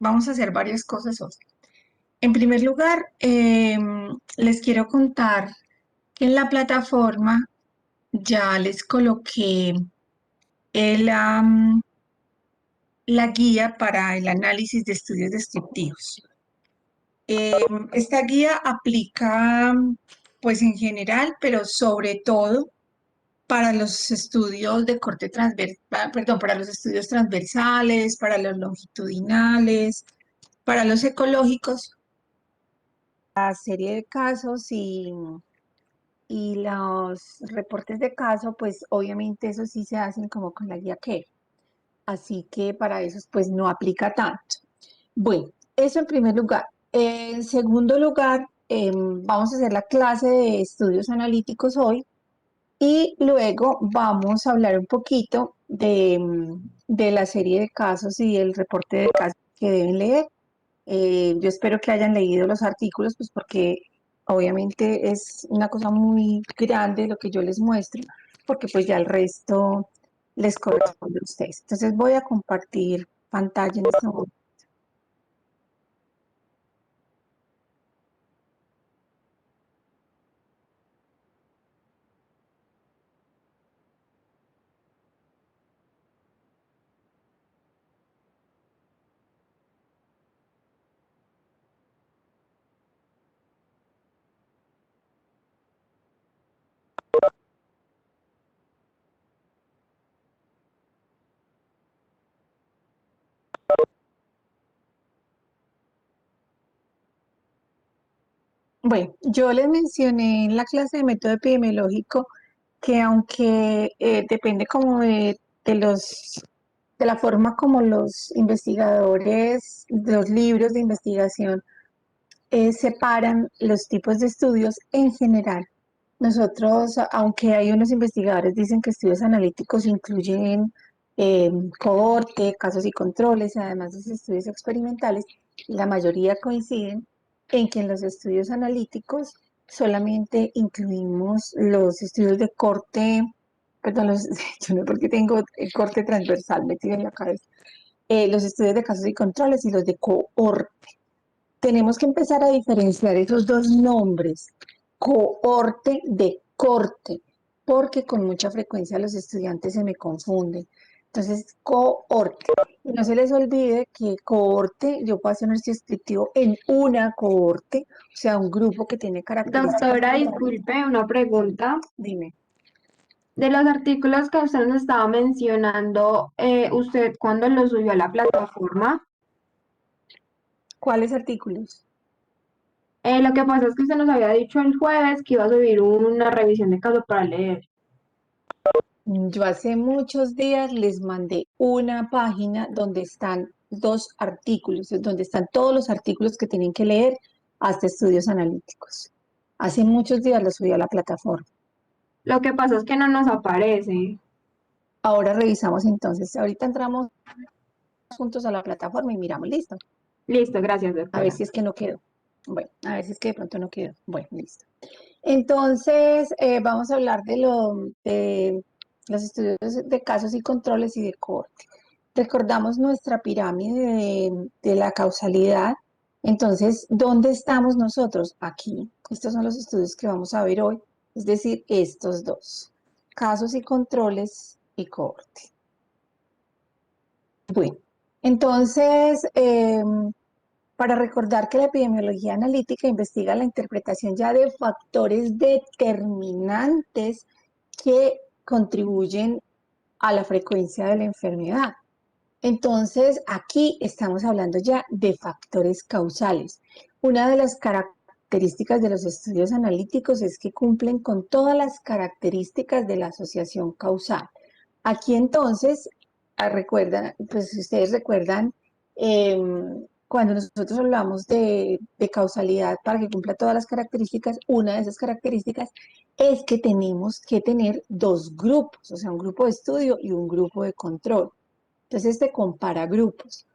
vamos a hacer varias cosas hoy. En primer lugar, les quiero contar que en la plataforma ya les coloqué el, la guía para el análisis de estudios descriptivos. Esta guía aplica, pues en general, pero sobre todo para los estudios de corte transversal, perdón, para los estudios transversales, para los longitudinales, para los ecológicos, la serie de casos y los reportes de caso, pues obviamente eso sí se hacen como con la guía que. Así que para eso pues no aplica tanto. Bueno, eso en primer lugar. En segundo lugar, vamos a hacer la clase de estudios analíticos hoy y luego vamos a hablar un poquito de la serie de casos y el reporte de casos que deben leer. Yo espero que hayan leído los artículos, pues porque obviamente es una cosa muy grande lo que yo les muestro, porque pues ya el resto les corresponde a ustedes. Entonces voy a compartir pantalla en este momento. Bueno, yo les mencioné en la clase de método epidemiológico que aunque depende como de los de la forma como los investigadores, los libros de investigación separan los tipos de estudios en general. Nosotros, aunque hay unos investigadores dicen que estudios analíticos incluyen eh, cohorte, casos y controles, además de estudios experimentales, la mayoría coinciden en que en los estudios analíticos solamente incluimos los estudios de corte, perdón, yo no sé por qué tengo el corte transversal metido en la cabeza, los estudios de casos y controles y los de cohorte. Tenemos que empezar a diferenciar esos dos nombres, cohorte de corte, porque con mucha frecuencia los estudiantes se me confunden. Entonces, cohorte. Y no se les olvide que cohorte, yo puedo hacer un ejercicio descriptivo en una cohorte, o sea, un grupo que tiene características. Doctora, disculpe, una pregunta. Dime, De los artículos que usted nos estaba mencionando, ¿usted cuándo los subió a la plataforma? ¿cuáles artículos? Lo que pasa es que usted nos había dicho el jueves que iba a subir una revisión de caso para leer. Yo hace muchos días les mandé una página donde están dos artículos, donde están todos los artículos que tienen que leer hasta estudios analíticos. Hace muchos días los subí a la plataforma. Lo que pasa es que no nos aparece. Ahora revisamos entonces. Ahorita entramos juntos a la plataforma y miramos, listo. Listo, gracias, A ver doctora. si es que no quedó. Bueno, a ver si es que de pronto no quedó. Bueno, listo. Entonces, vamos a hablar de los estudios de casos y controles y de corte. Recordamos nuestra pirámide de la causalidad. Entonces, ¿dónde estamos nosotros? Aquí. Estos son los estudios que vamos a ver hoy, es decir, estos dos, casos y controles y corte. Bueno, entonces, para recordar que la epidemiología analítica investiga la interpretación ya de factores determinantes que contribuyen a la frecuencia de la enfermedad. Entonces, aquí estamos hablando ya de factores causales. Una de las características de los estudios analíticos es que cumplen con todas las características de la asociación causal. Aquí entonces, recuerdan, pues si ustedes recuerdan, cuando nosotros hablamos de causalidad para que cumpla todas las características, una de esas características es que tenemos que tener dos grupos, o sea, un grupo de estudio y un grupo de control. Entonces se compara grupos.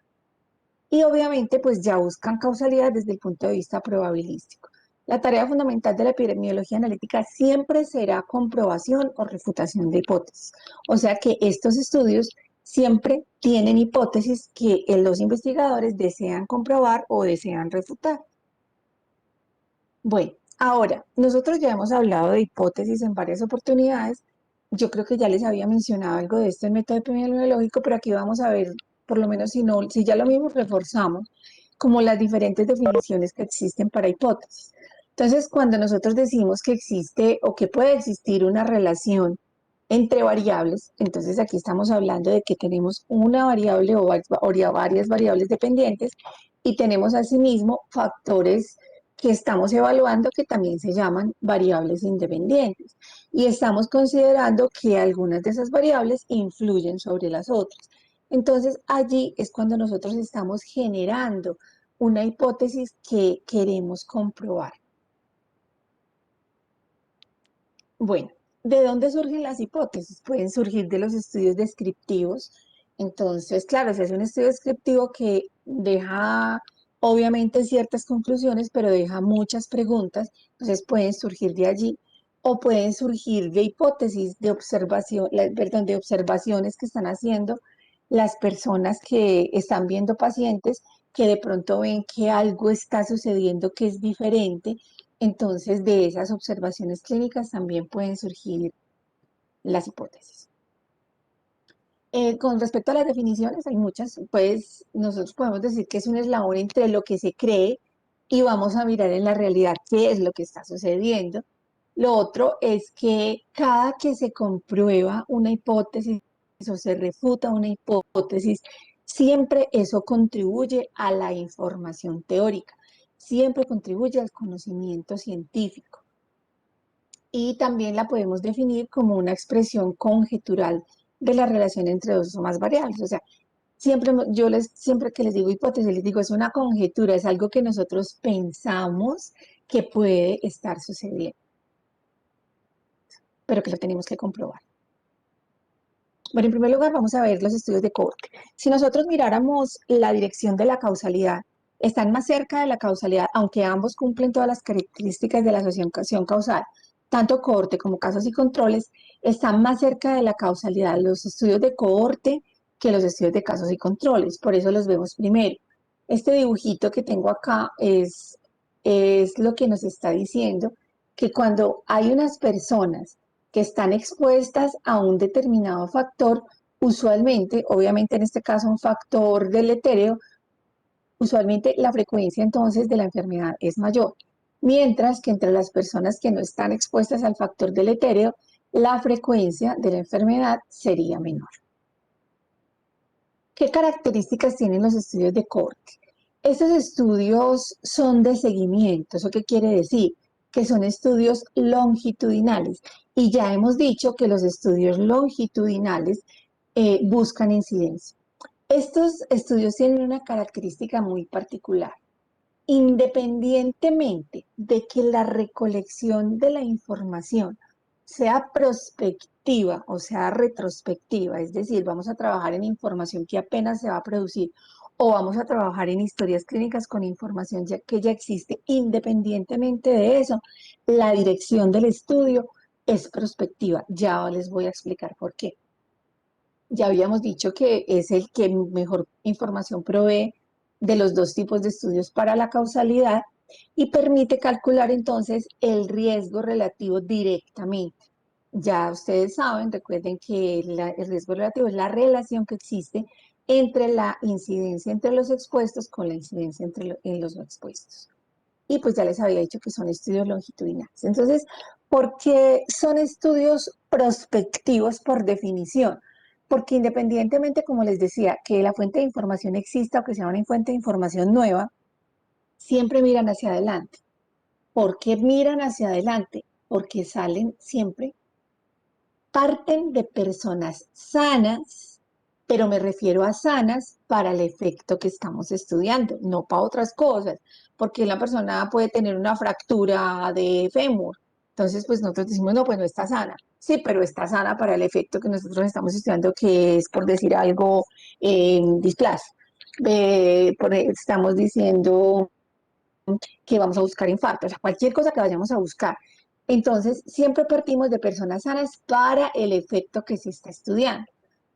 Y obviamente pues ya buscan causalidad desde el punto de vista probabilístico. La tarea fundamental de la epidemiología analítica siempre será comprobación o refutación de hipótesis. O sea que estos estudios siempre tienen hipótesis que los investigadores desean comprobar o desean refutar. Bueno, ahora, nosotros ya hemos hablado de hipótesis en varias oportunidades. Yo creo que ya les había mencionado algo de esto en método epidemiológico, pero aquí vamos a ver, por lo menos si no, si ya lo mismo reforzamos, como las diferentes definiciones que existen para hipótesis. Entonces, cuando nosotros decimos que existe o que puede existir una relación entre variables, entonces aquí estamos hablando de que tenemos una variable o varias variables dependientes y tenemos asimismo factores que estamos evaluando que también se llaman variables independientes y estamos considerando que algunas de esas variables influyen sobre las otras. Entonces allí es cuando nosotros estamos generando una hipótesis que queremos comprobar. Bueno, ¿de dónde surgen las hipótesis? Pueden surgir de los estudios descriptivos. Entonces, claro, se hace un estudio descriptivo que deja obviamente ciertas conclusiones, pero deja muchas preguntas. Entonces pueden surgir de allí o pueden surgir de hipótesis, de observación, perdón, de observaciones que están haciendo las personas que están viendo pacientes que de pronto ven que algo está sucediendo que es diferente, entonces, de esas observaciones clínicas también pueden surgir las hipótesis. Con respecto a las definiciones, hay muchas, pues nosotros podemos decir que es un eslabón entre lo que se cree y vamos a mirar en la realidad qué es lo que está sucediendo. Lo otro es que cada que se comprueba una hipótesis o se refuta una hipótesis, siempre eso contribuye a la información teórica, siempre contribuye al conocimiento científico. Y también la podemos definir como una expresión conjetural de la relación entre dos o más variables. O sea, siempre que les digo hipótesis, les digo es una conjetura, es algo que nosotros pensamos que puede estar sucediendo, pero que lo tenemos que comprobar. Bueno, en primer lugar vamos a ver los estudios de cohorte. Si nosotros miráramos la dirección de la causalidad, están más cerca de la causalidad, aunque ambos cumplen todas las características de la asociación causal, tanto cohorte como casos y controles, están más cerca de la causalidad los estudios de cohorte que los estudios de casos y controles, por eso los vemos primero. Este dibujito que tengo acá es lo que nos está diciendo que cuando hay unas personas que están expuestas a un determinado factor, usualmente, obviamente en este caso un factor deletérea, usualmente la frecuencia entonces de la enfermedad es mayor, mientras que entre las personas que no están expuestas al factor deletérea, la frecuencia de la enfermedad sería menor. ¿Qué características tienen los estudios de cohorte? Estos estudios son de seguimiento. ¿Eso qué quiere decir? Que son estudios longitudinales. Y ya hemos dicho que los estudios longitudinales buscan incidencia. Estos estudios tienen una característica muy particular. Independientemente de que la recolección de la información sea prospectiva o sea retrospectiva, es decir, vamos a trabajar en información que apenas se va a producir o vamos a trabajar en historias clínicas con información que ya existe, independientemente de eso, la dirección del estudio es prospectiva. Ya les voy a explicar por qué. Ya habíamos dicho que es el que mejor información provee de los dos tipos de estudios para la causalidad y permite calcular entonces el riesgo relativo directamente. Ya ustedes saben, recuerden que el riesgo relativo es la relación que existe entre la incidencia entre los expuestos con la incidencia en los no expuestos. Y pues ya les había dicho que son estudios longitudinales. Entonces, ¿por qué son estudios prospectivos por definición? Porque independientemente, como les decía, que la fuente de información exista o que sea una fuente de información nueva, siempre miran hacia adelante. ¿Por qué miran hacia adelante? Porque salen siempre, parten de personas sanas, pero me refiero a sanas para el efecto que estamos estudiando, no para otras cosas, porque la persona puede tener una fractura de fémur, entonces pues nosotros decimos, no, pues no está sana, sí, pero está sana para el efecto que nosotros estamos estudiando, que es, por decir algo, displasia. Estamos diciendo que vamos a buscar infarto, o sea, cualquier cosa que vayamos a buscar. Entonces, siempre partimos de personas sanas para el efecto que se está estudiando.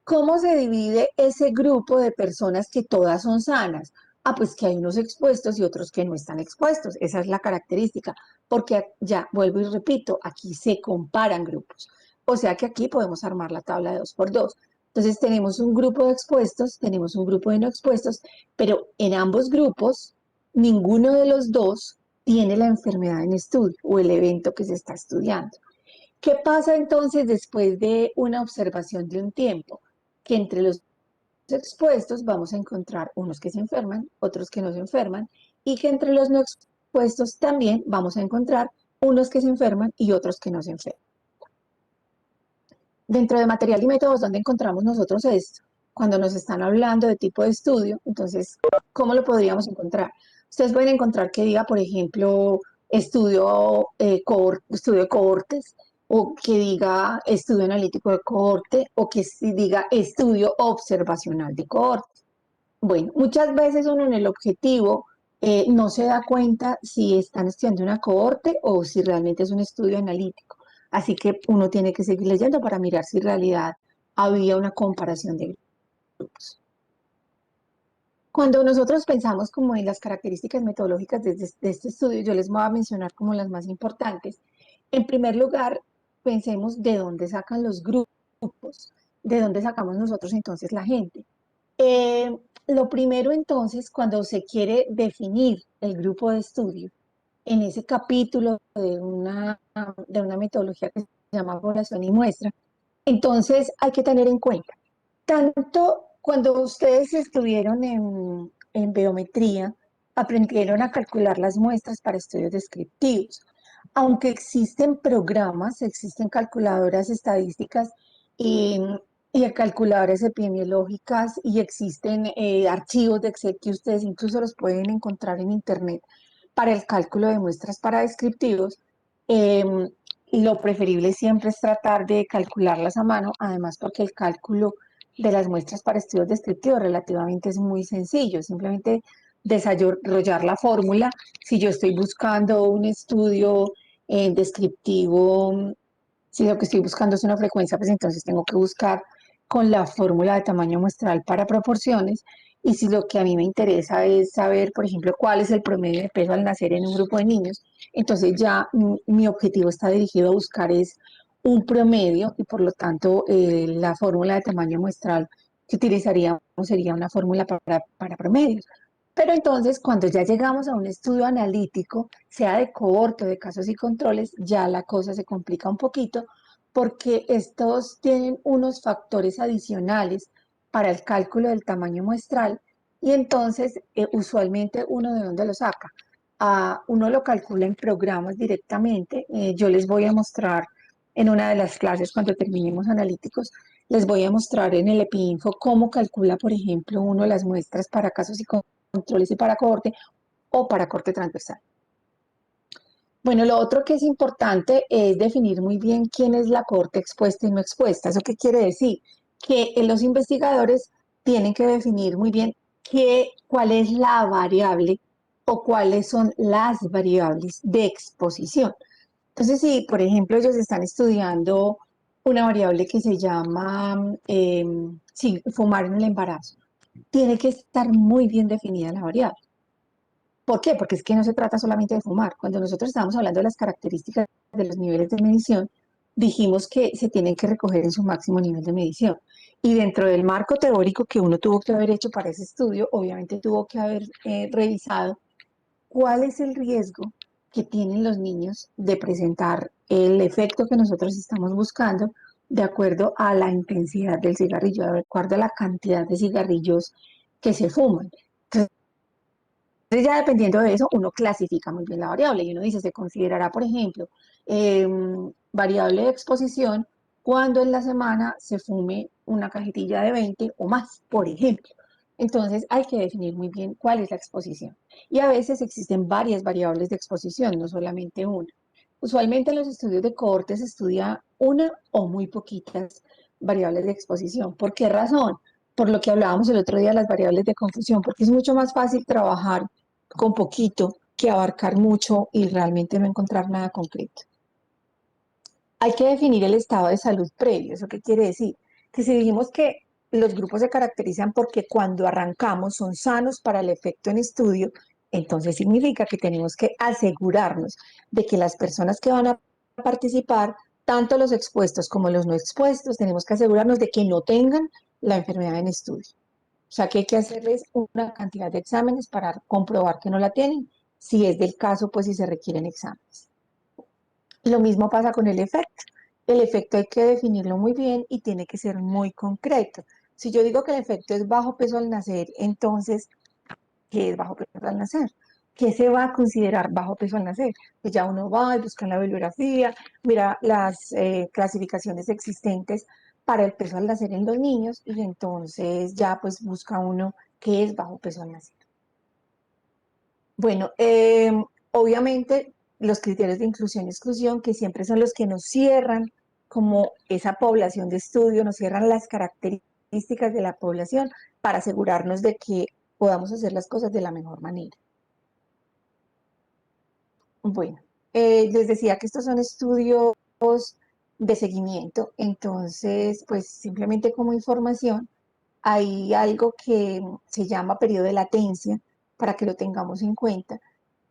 ¿Cómo se divide ese grupo de personas que todas son sanas? Ah, pues que hay unos expuestos y otros que no están expuestos. Esa es la característica, porque ya vuelvo y repito, aquí se comparan grupos. O sea que aquí podemos armar la tabla de 2 por 2. Entonces tenemos un grupo de expuestos, tenemos un grupo de no expuestos, pero en ambos grupos ninguno de los dos tiene la enfermedad en estudio o el evento que se está estudiando. ¿Qué pasa entonces después de una observación de un tiempo? Que entre los expuestos vamos a encontrar unos que se enferman, otros que no se enferman, y que entre los no expuestos también vamos a encontrar unos que se enferman y otros que no se enferman. Dentro de material y métodos, ¿dónde encontramos nosotros esto? Cuando nos están hablando de tipo de estudio, entonces, ¿cómo lo podríamos encontrar? Ustedes pueden encontrar que diga, por ejemplo, estudio de cohortes, o que diga estudio analítico de cohorte, o que diga estudio observacional de cohorte. Bueno, muchas veces uno en el objetivo no se da cuenta si están estudiando una cohorte o si realmente es un estudio analítico. Así que uno tiene que seguir leyendo para mirar si en realidad había una comparación de grupos. Cuando nosotros pensamos como en las características metodológicas de este estudio, yo les voy a mencionar como las más importantes. En primer lugar, pensemos de dónde sacan los grupos, de dónde sacamos nosotros entonces la gente. Eh, lo primero entonces, cuando se quiere definir el grupo de estudio, en ese capítulo de una metodología que se llama población y muestra, entonces hay que tener en cuenta, tanto cuando ustedes estuvieron en biometría, aprendieron a calcular las muestras para estudios descriptivos. Aunque existen programas, existen calculadoras estadísticas y, y calculadoras epidemiológicas y existen archivos de Excel que ustedes incluso los pueden encontrar en Internet para el cálculo de muestras para descriptivos. em, lo preferible siempre es tratar de calcularlas a mano, además porque el cálculo de las muestras para estudios descriptivos relativamente es muy sencillo, simplemente desarrollar la fórmula. Si yo estoy buscando un estudio descriptivo, si lo que estoy buscando es una frecuencia, pues entonces tengo que buscar con la fórmula de tamaño muestral para proporciones. Y si lo que a mí me interesa es saber, por ejemplo, cuál es el promedio de peso al nacer en un grupo de niños, entonces ya mi objetivo está dirigido a buscar es un promedio y por lo tanto la fórmula de tamaño muestral que utilizaríamos sería una fórmula para promedios. Pero entonces, cuando ya llegamos a un estudio analítico, sea de cohorte o de casos y controles, ya la cosa se complica un poquito porque estos tienen unos factores adicionales para el cálculo del tamaño muestral y entonces usualmente uno de dónde lo saca. Uno lo calcula en programas directamente. Yo les voy a mostrar en una de las clases cuando terminemos analíticos, les voy a mostrar en el EpiInfo cómo calcula, por ejemplo, uno las muestras para casos y controles y para cohorte o para corte transversal. Bueno, lo otro que es importante es definir muy bien quién es la cohorte expuesta y no expuesta. ¿Eso qué quiere decir? Que los investigadores tienen que definir muy bien cuál es la variable o cuáles son las variables de exposición. Entonces, si por ejemplo ellos están estudiando una variable que se llama sí, fumar en el embarazo, tiene que estar muy bien definida la variable. ¿Por qué? Porque es que no se trata solamente de fumar. Cuando nosotros estábamos hablando de las características de los niveles de medición, dijimos que se tienen que recoger en su máximo nivel de medición. Y dentro del marco teórico que uno tuvo que haber hecho para ese estudio, obviamente tuvo que haber revisado cuál es el riesgo que tienen los niños de presentar el efecto que nosotros estamos buscando de acuerdo a la intensidad del cigarrillo, de acuerdo a la cantidad de cigarrillos que se fuman. Entonces, ya dependiendo de eso, uno clasifica muy bien la variable y uno dice, se considerará, por ejemplo, eh, variable de exposición cuando en la semana se fume una cajetilla de 20 o más, por ejemplo. Entonces hay que definir muy bien cuál es la exposición. Y a veces existen varias variables de exposición, no solamente una. Usualmente en los estudios de cohorte se estudia una o muy poquitas variables de exposición. ¿Por qué razón? Por lo que hablábamos el otro día, las variables de confusión, porque es mucho más fácil trabajar con poquito que abarcar mucho y realmente no encontrar nada concreto. Hay que definir el estado de salud previo. ¿Eso qué quiere decir? Que si dijimos que los grupos se caracterizan porque cuando arrancamos son sanos para el efecto en estudio, entonces significa que tenemos que asegurarnos de que las personas que van a participar, tanto los expuestos como los no expuestos, tenemos que asegurarnos de que no tengan la enfermedad en estudio. O sea que hay que hacerles una cantidad de exámenes para comprobar que no la tienen. Si es del caso, pues si se requieren exámenes. Lo mismo pasa con el efecto. El efecto hay que definirlo muy bien y tiene que ser muy concreto. Si yo digo que el efecto es bajo peso al nacer, entonces, ¿qué es bajo peso al nacer? ¿Qué se va a considerar bajo peso al nacer? Pues ya uno va y busca en la bibliografía, mira las clasificaciones existentes para el peso al nacer en los niños y entonces ya pues busca uno qué es bajo peso al nacer. Bueno, obviamente los criterios de inclusión y exclusión, que siempre son los que nos cierran como esa población de estudio, nos cierran las características de la población para asegurarnos de que podamos hacer las cosas de la mejor manera. Bueno, les decía que estos son estudios de seguimiento, entonces, pues simplemente como información, hay algo que se llama periodo de latencia, para que lo tengamos en cuenta.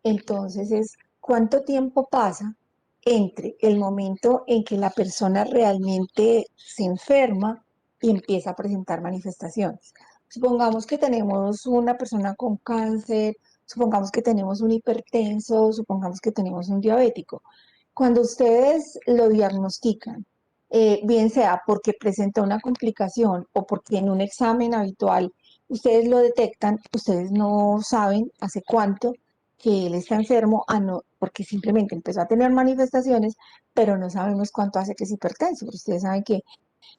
Entonces es cuánto tiempo pasa entre el momento en que la persona realmente se enferma y empieza a presentar manifestaciones. Supongamos que tenemos una persona con cáncer, supongamos que tenemos un hipertenso, supongamos que tenemos un diabético. Cuando ustedes lo diagnostican, bien sea porque presenta una complicación o porque en un examen habitual ustedes lo detectan, ustedes no saben hace cuánto que él está enfermo, no, porque simplemente empezó a tener manifestaciones, pero no sabemos cuánto hace que es hipertenso. Pero ustedes saben que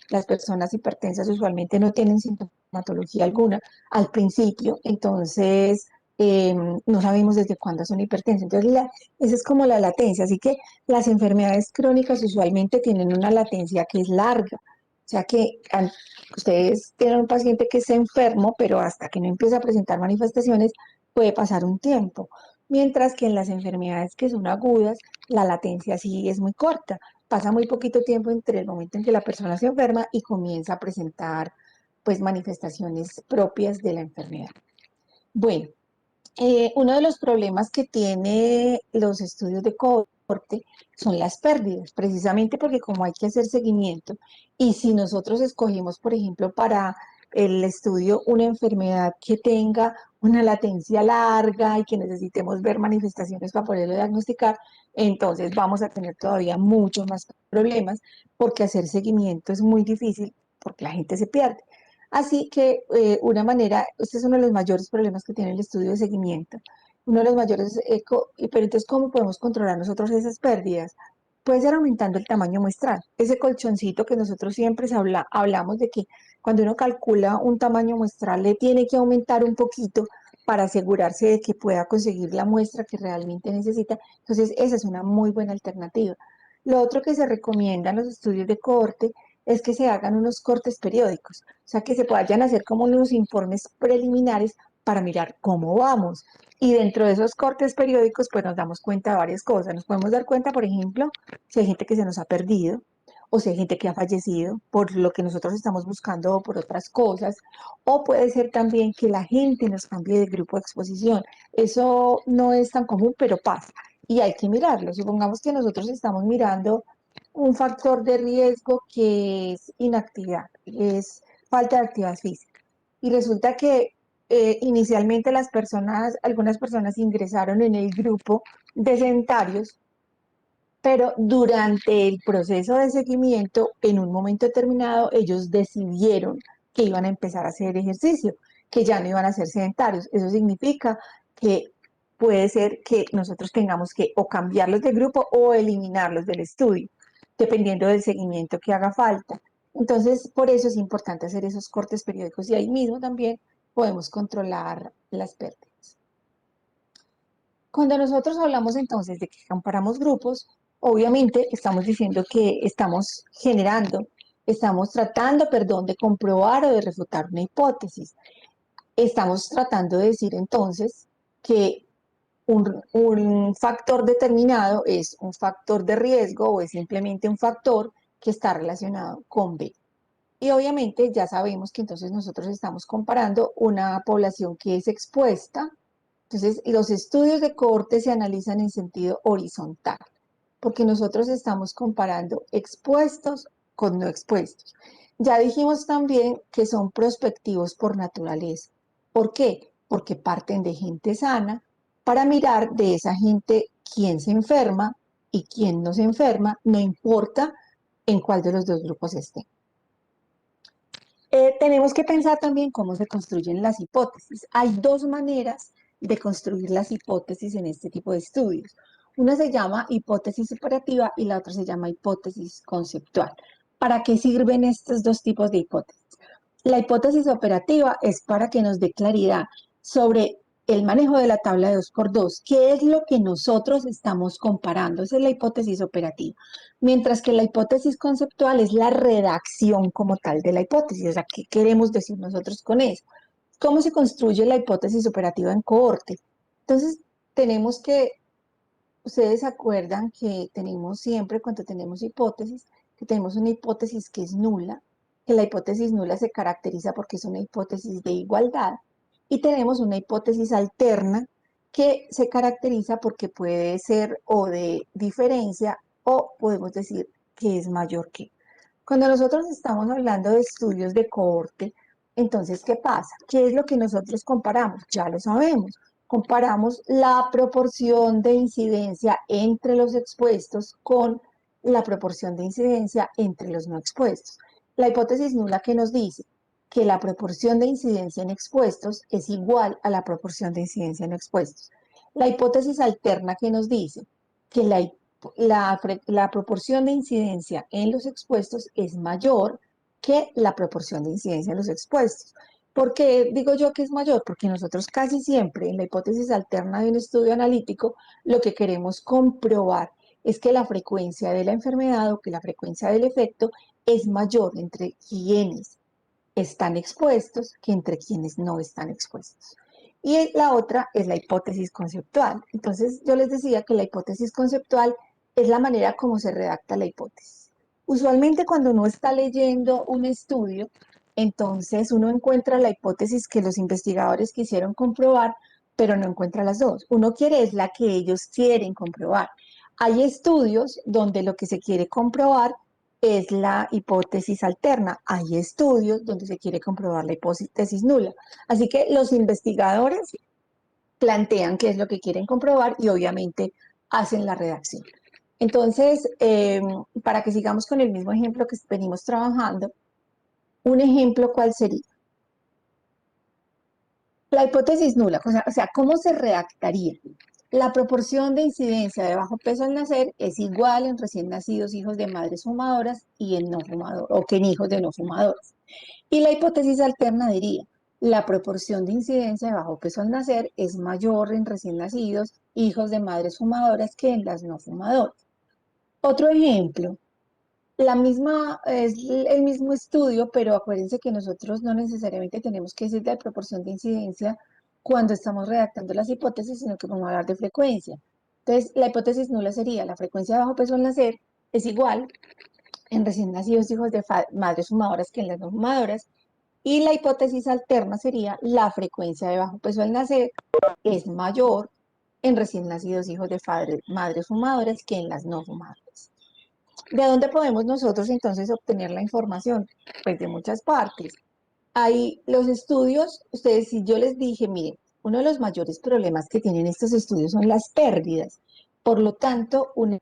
las personas hipertensas usualmente no tienen sintomatología alguna al principio, entonces no sabemos desde cuándo son hipertensas. Entonces, esa es como la latencia. Así que las enfermedades crónicas usualmente tienen una latencia que es larga. O sea que ustedes tienen un paciente que es enfermo, pero hasta que no empieza a presentar manifestaciones puede pasar un tiempo. Mientras que en las enfermedades que son agudas, la latencia sí es muy corta. Pasa muy poquito tiempo entre el momento en que la persona se enferma y comienza a presentar pues manifestaciones propias de la enfermedad. Bueno, uno de los problemas que tiene los estudios de cohorte son las pérdidas, precisamente porque como hay que hacer seguimiento y si nosotros escogimos, por ejemplo, para el estudio una enfermedad que tenga una latencia larga y que necesitemos ver manifestaciones para poderlo diagnosticar, entonces vamos a tener todavía muchos más problemas porque hacer seguimiento es muy difícil porque la gente se pierde. Así que una manera, este es uno de los mayores problemas que tiene el estudio de seguimiento, uno de los mayores, pero entonces, ¿cómo podemos controlar nosotros esas pérdidas? Puede ser aumentando el tamaño muestral, ese colchoncito que nosotros siempre hablamos de que cuando uno calcula un tamaño muestral le tiene que aumentar un poquito para asegurarse de que pueda conseguir la muestra que realmente necesita. Entonces, esa es una muy buena alternativa. Lo otro que se recomienda en los estudios de cohorte es que se hagan unos cortes periódicos, o sea, que se vayan a hacer como unos informes preliminares para mirar cómo vamos. Y dentro de esos cortes periódicos, pues nos damos cuenta de varias cosas. Nos podemos dar cuenta, por ejemplo, si hay gente que se nos ha perdido o si hay gente que ha fallecido por lo que nosotros estamos buscando o por otras cosas. O puede ser también que la gente nos cambie de grupo de exposición. Eso no es tan común, pero pasa. Y hay que mirarlo. Supongamos que nosotros estamos mirando un factor de riesgo que es inactividad, es falta de actividad física. Y resulta que inicialmente algunas personas ingresaron en el grupo de sedentarios, pero durante el proceso de seguimiento, en un momento determinado, ellos decidieron que iban a empezar a hacer ejercicio, que ya no iban a ser sedentarios. Eso significa que puede ser que nosotros tengamos que o cambiarlos de grupo o eliminarlos del estudio, dependiendo del seguimiento que haga falta. Entonces, por eso es importante hacer esos cortes periódicos y ahí mismo también podemos controlar las pérdidas. Cuando nosotros hablamos entonces de que comparamos grupos, obviamente estamos diciendo que estamos generando, estamos tratando, perdón, de comprobar o de refutar una hipótesis. Estamos tratando de decir entonces que un factor determinado es un factor de riesgo o es simplemente un factor que está relacionado con B. Y obviamente ya sabemos que entonces nosotros estamos comparando una población que es expuesta. Entonces, los estudios de cohorte se analizan en sentido horizontal, porque nosotros estamos comparando expuestos con no expuestos. Ya dijimos también que son prospectivos por naturaleza. ¿Por qué? Porque parten de gente sana para mirar de esa gente quién se enferma y quién no se enferma, no importa en cuál de los dos grupos esté. Tenemos que pensar también cómo se construyen las hipótesis. Hay dos maneras de construir las hipótesis en este tipo de estudios. Una se llama hipótesis operativa y la otra se llama hipótesis conceptual. ¿Para qué sirven estos dos tipos de hipótesis? La hipótesis operativa es para que nos dé claridad sobre el manejo de la tabla de 2 por 2, qué es lo que nosotros estamos comparando. Esa es la hipótesis operativa. Mientras que la hipótesis conceptual es la redacción como tal de la hipótesis, o sea, ¿qué queremos decir nosotros con eso? ¿Cómo se construye la hipótesis operativa en cohorte? Entonces, tenemos que, ustedes se acuerdan que tenemos siempre, cuando tenemos hipótesis, que tenemos una hipótesis que es nula, que la hipótesis nula se caracteriza porque es una hipótesis de igualdad, y tenemos una hipótesis alterna que se caracteriza porque puede ser o de diferencia o podemos decir que es mayor que. Cuando nosotros estamos hablando de estudios de cohorte, entonces, ¿qué pasa? ¿Qué es lo que nosotros comparamos? Ya lo sabemos. Comparamos la proporción de incidencia entre los expuestos con la proporción de incidencia entre los no expuestos. La hipótesis nula que nos dice que la proporción de incidencia en expuestos es igual a la proporción de incidencia en no expuestos. La hipótesis alterna que nos dice que la proporción de incidencia en los expuestos es mayor que la proporción de incidencia en los expuestos. ¿Por qué digo yo que es mayor? Porque nosotros casi siempre en la hipótesis alterna de un estudio analítico lo que queremos comprobar es que la frecuencia de la enfermedad o que la frecuencia del efecto es mayor entre quienes están expuestos que entre quienes no están expuestos. Y la otra es la hipótesis conceptual. Entonces, yo les decía que la hipótesis conceptual es la manera como se redacta la hipótesis. Usualmente cuando uno está leyendo un estudio, entonces uno encuentra la hipótesis que los investigadores quisieron comprobar, pero no encuentra las dos. Uno quiere es la que ellos quieren comprobar. Hay estudios donde lo que se quiere comprobar es la hipótesis alterna. Hay estudios donde se quiere comprobar la hipótesis nula. Así que los investigadores plantean qué es lo que quieren comprobar y obviamente hacen la redacción. Entonces, para que sigamos con el mismo ejemplo que venimos trabajando, un ejemplo, ¿cuál sería? La hipótesis nula, o sea, ¿cómo se redactaría? La proporción de incidencia de bajo peso al nacer es igual en recién nacidos hijos de madres fumadoras y en no fumador, o que en hijos de no fumadores. Y la hipótesis alterna diría, la proporción de incidencia de bajo peso al nacer es mayor en recién nacidos hijos de madres fumadoras que en las no fumadoras. Otro ejemplo, es el mismo estudio, pero acuérdense que nosotros no necesariamente tenemos que decir de proporción de incidencia cuando estamos redactando las hipótesis, sino que vamos a hablar de frecuencia. Entonces, la hipótesis nula sería la frecuencia de bajo peso al nacer es igual en recién nacidos hijos de madres fumadoras que en las no fumadoras, y la hipótesis alterna sería la frecuencia de bajo peso al nacer es mayor en recién nacidos hijos de madres fumadoras que en las no fumadoras. ¿De dónde podemos nosotros entonces obtener la información? Pues de muchas partes. Hay los estudios, ustedes, si yo les dije, miren, uno de los mayores problemas que tienen estos estudios son las pérdidas. Por lo tanto, una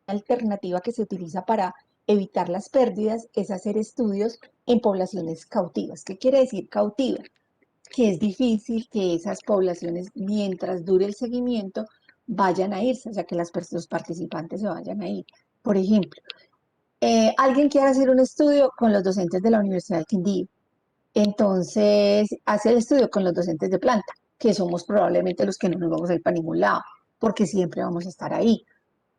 alternativa que se utiliza para evitar las pérdidas es hacer estudios en poblaciones cautivas. ¿Qué quiere decir cautiva? Que es difícil que esas poblaciones, mientras dure el seguimiento, vayan a irse, o sea, que los participantes se vayan a ir. Por ejemplo, alguien quiere hacer un estudio con los docentes de la Universidad del Quindío, entonces hace el estudio con los docentes de planta, que somos probablemente los que no nos vamos a ir para ningún lado, porque siempre vamos a estar ahí.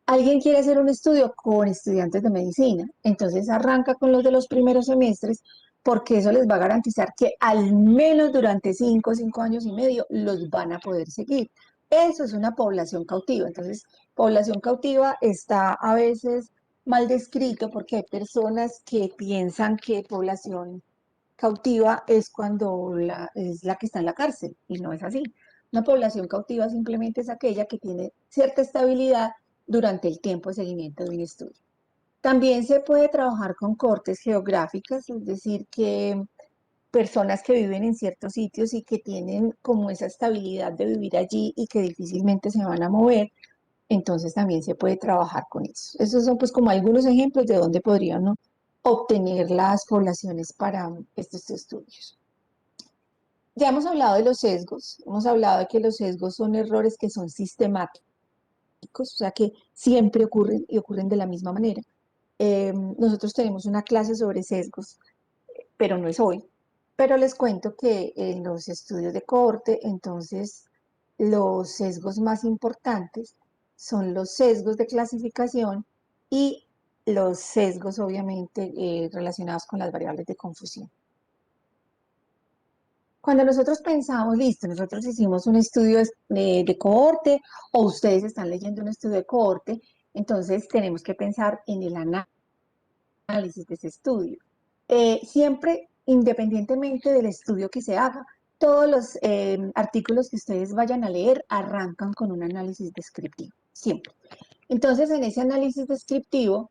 Alguien quiere hacer un estudio con estudiantes de medicina, entonces arranca con los de los primeros semestres, porque eso les va a garantizar que al menos durante 5 años y medio los van a poder seguir. Eso es una población cautiva. Entonces, población cautiva está a veces mal descrito porque hay personas que piensan que población cautiva es cuando es la que está en la cárcel y no es así. Una población cautiva simplemente es aquella que tiene cierta estabilidad durante el tiempo de seguimiento de un estudio. También se puede trabajar con cortes geográficas, es decir, que personas que viven en ciertos sitios y que tienen como esa estabilidad de vivir allí y que difícilmente se van a mover, entonces también se puede trabajar con eso. Esos son pues como algunos ejemplos de dónde podrían, ¿no?, obtener las poblaciones para estos estudios. Ya hemos hablado de los sesgos, hemos hablado de que los sesgos son errores que son sistemáticos, o sea que siempre ocurren y ocurren de la misma manera. Nosotros tenemos una clase sobre sesgos, pero no es hoy. Pero les cuento que en los estudios de cohorte, entonces, los sesgos más importantes son los sesgos de clasificación y los sesgos, obviamente, relacionados con las variables de confusión. Cuando nosotros pensamos, listo, nosotros hicimos un estudio de cohorte o ustedes están leyendo un estudio de cohorte, entonces tenemos que pensar en el análisis de ese estudio. Siempre, independientemente del estudio que se haga, todos los artículos que ustedes vayan a leer arrancan con un análisis descriptivo, siempre. Entonces, en ese análisis descriptivo,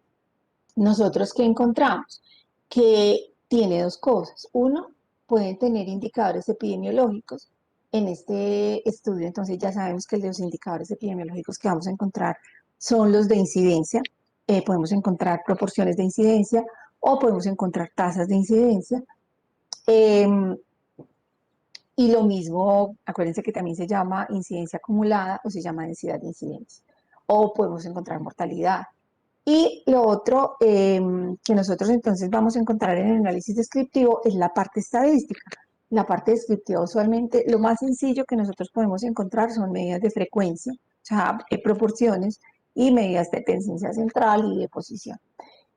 nosotros ¿qué encontramos? Que tiene dos cosas. Uno, pueden tener indicadores epidemiológicos. En este estudio, entonces ya sabemos que los indicadores epidemiológicos que vamos a encontrar son los de incidencia. Podemos encontrar proporciones de incidencia o podemos encontrar tasas de incidencia. Eh, y lo mismo, acuérdense que también se llama incidencia acumulada o se llama densidad de incidencia. O podemos encontrar mortalidad. Y lo otro que nosotros entonces vamos a encontrar en el análisis descriptivo es la parte estadística. La parte descriptiva usualmente lo más sencillo que nosotros podemos encontrar son medidas de frecuencia, o sea, proporciones y medidas de tendencia central y de posición.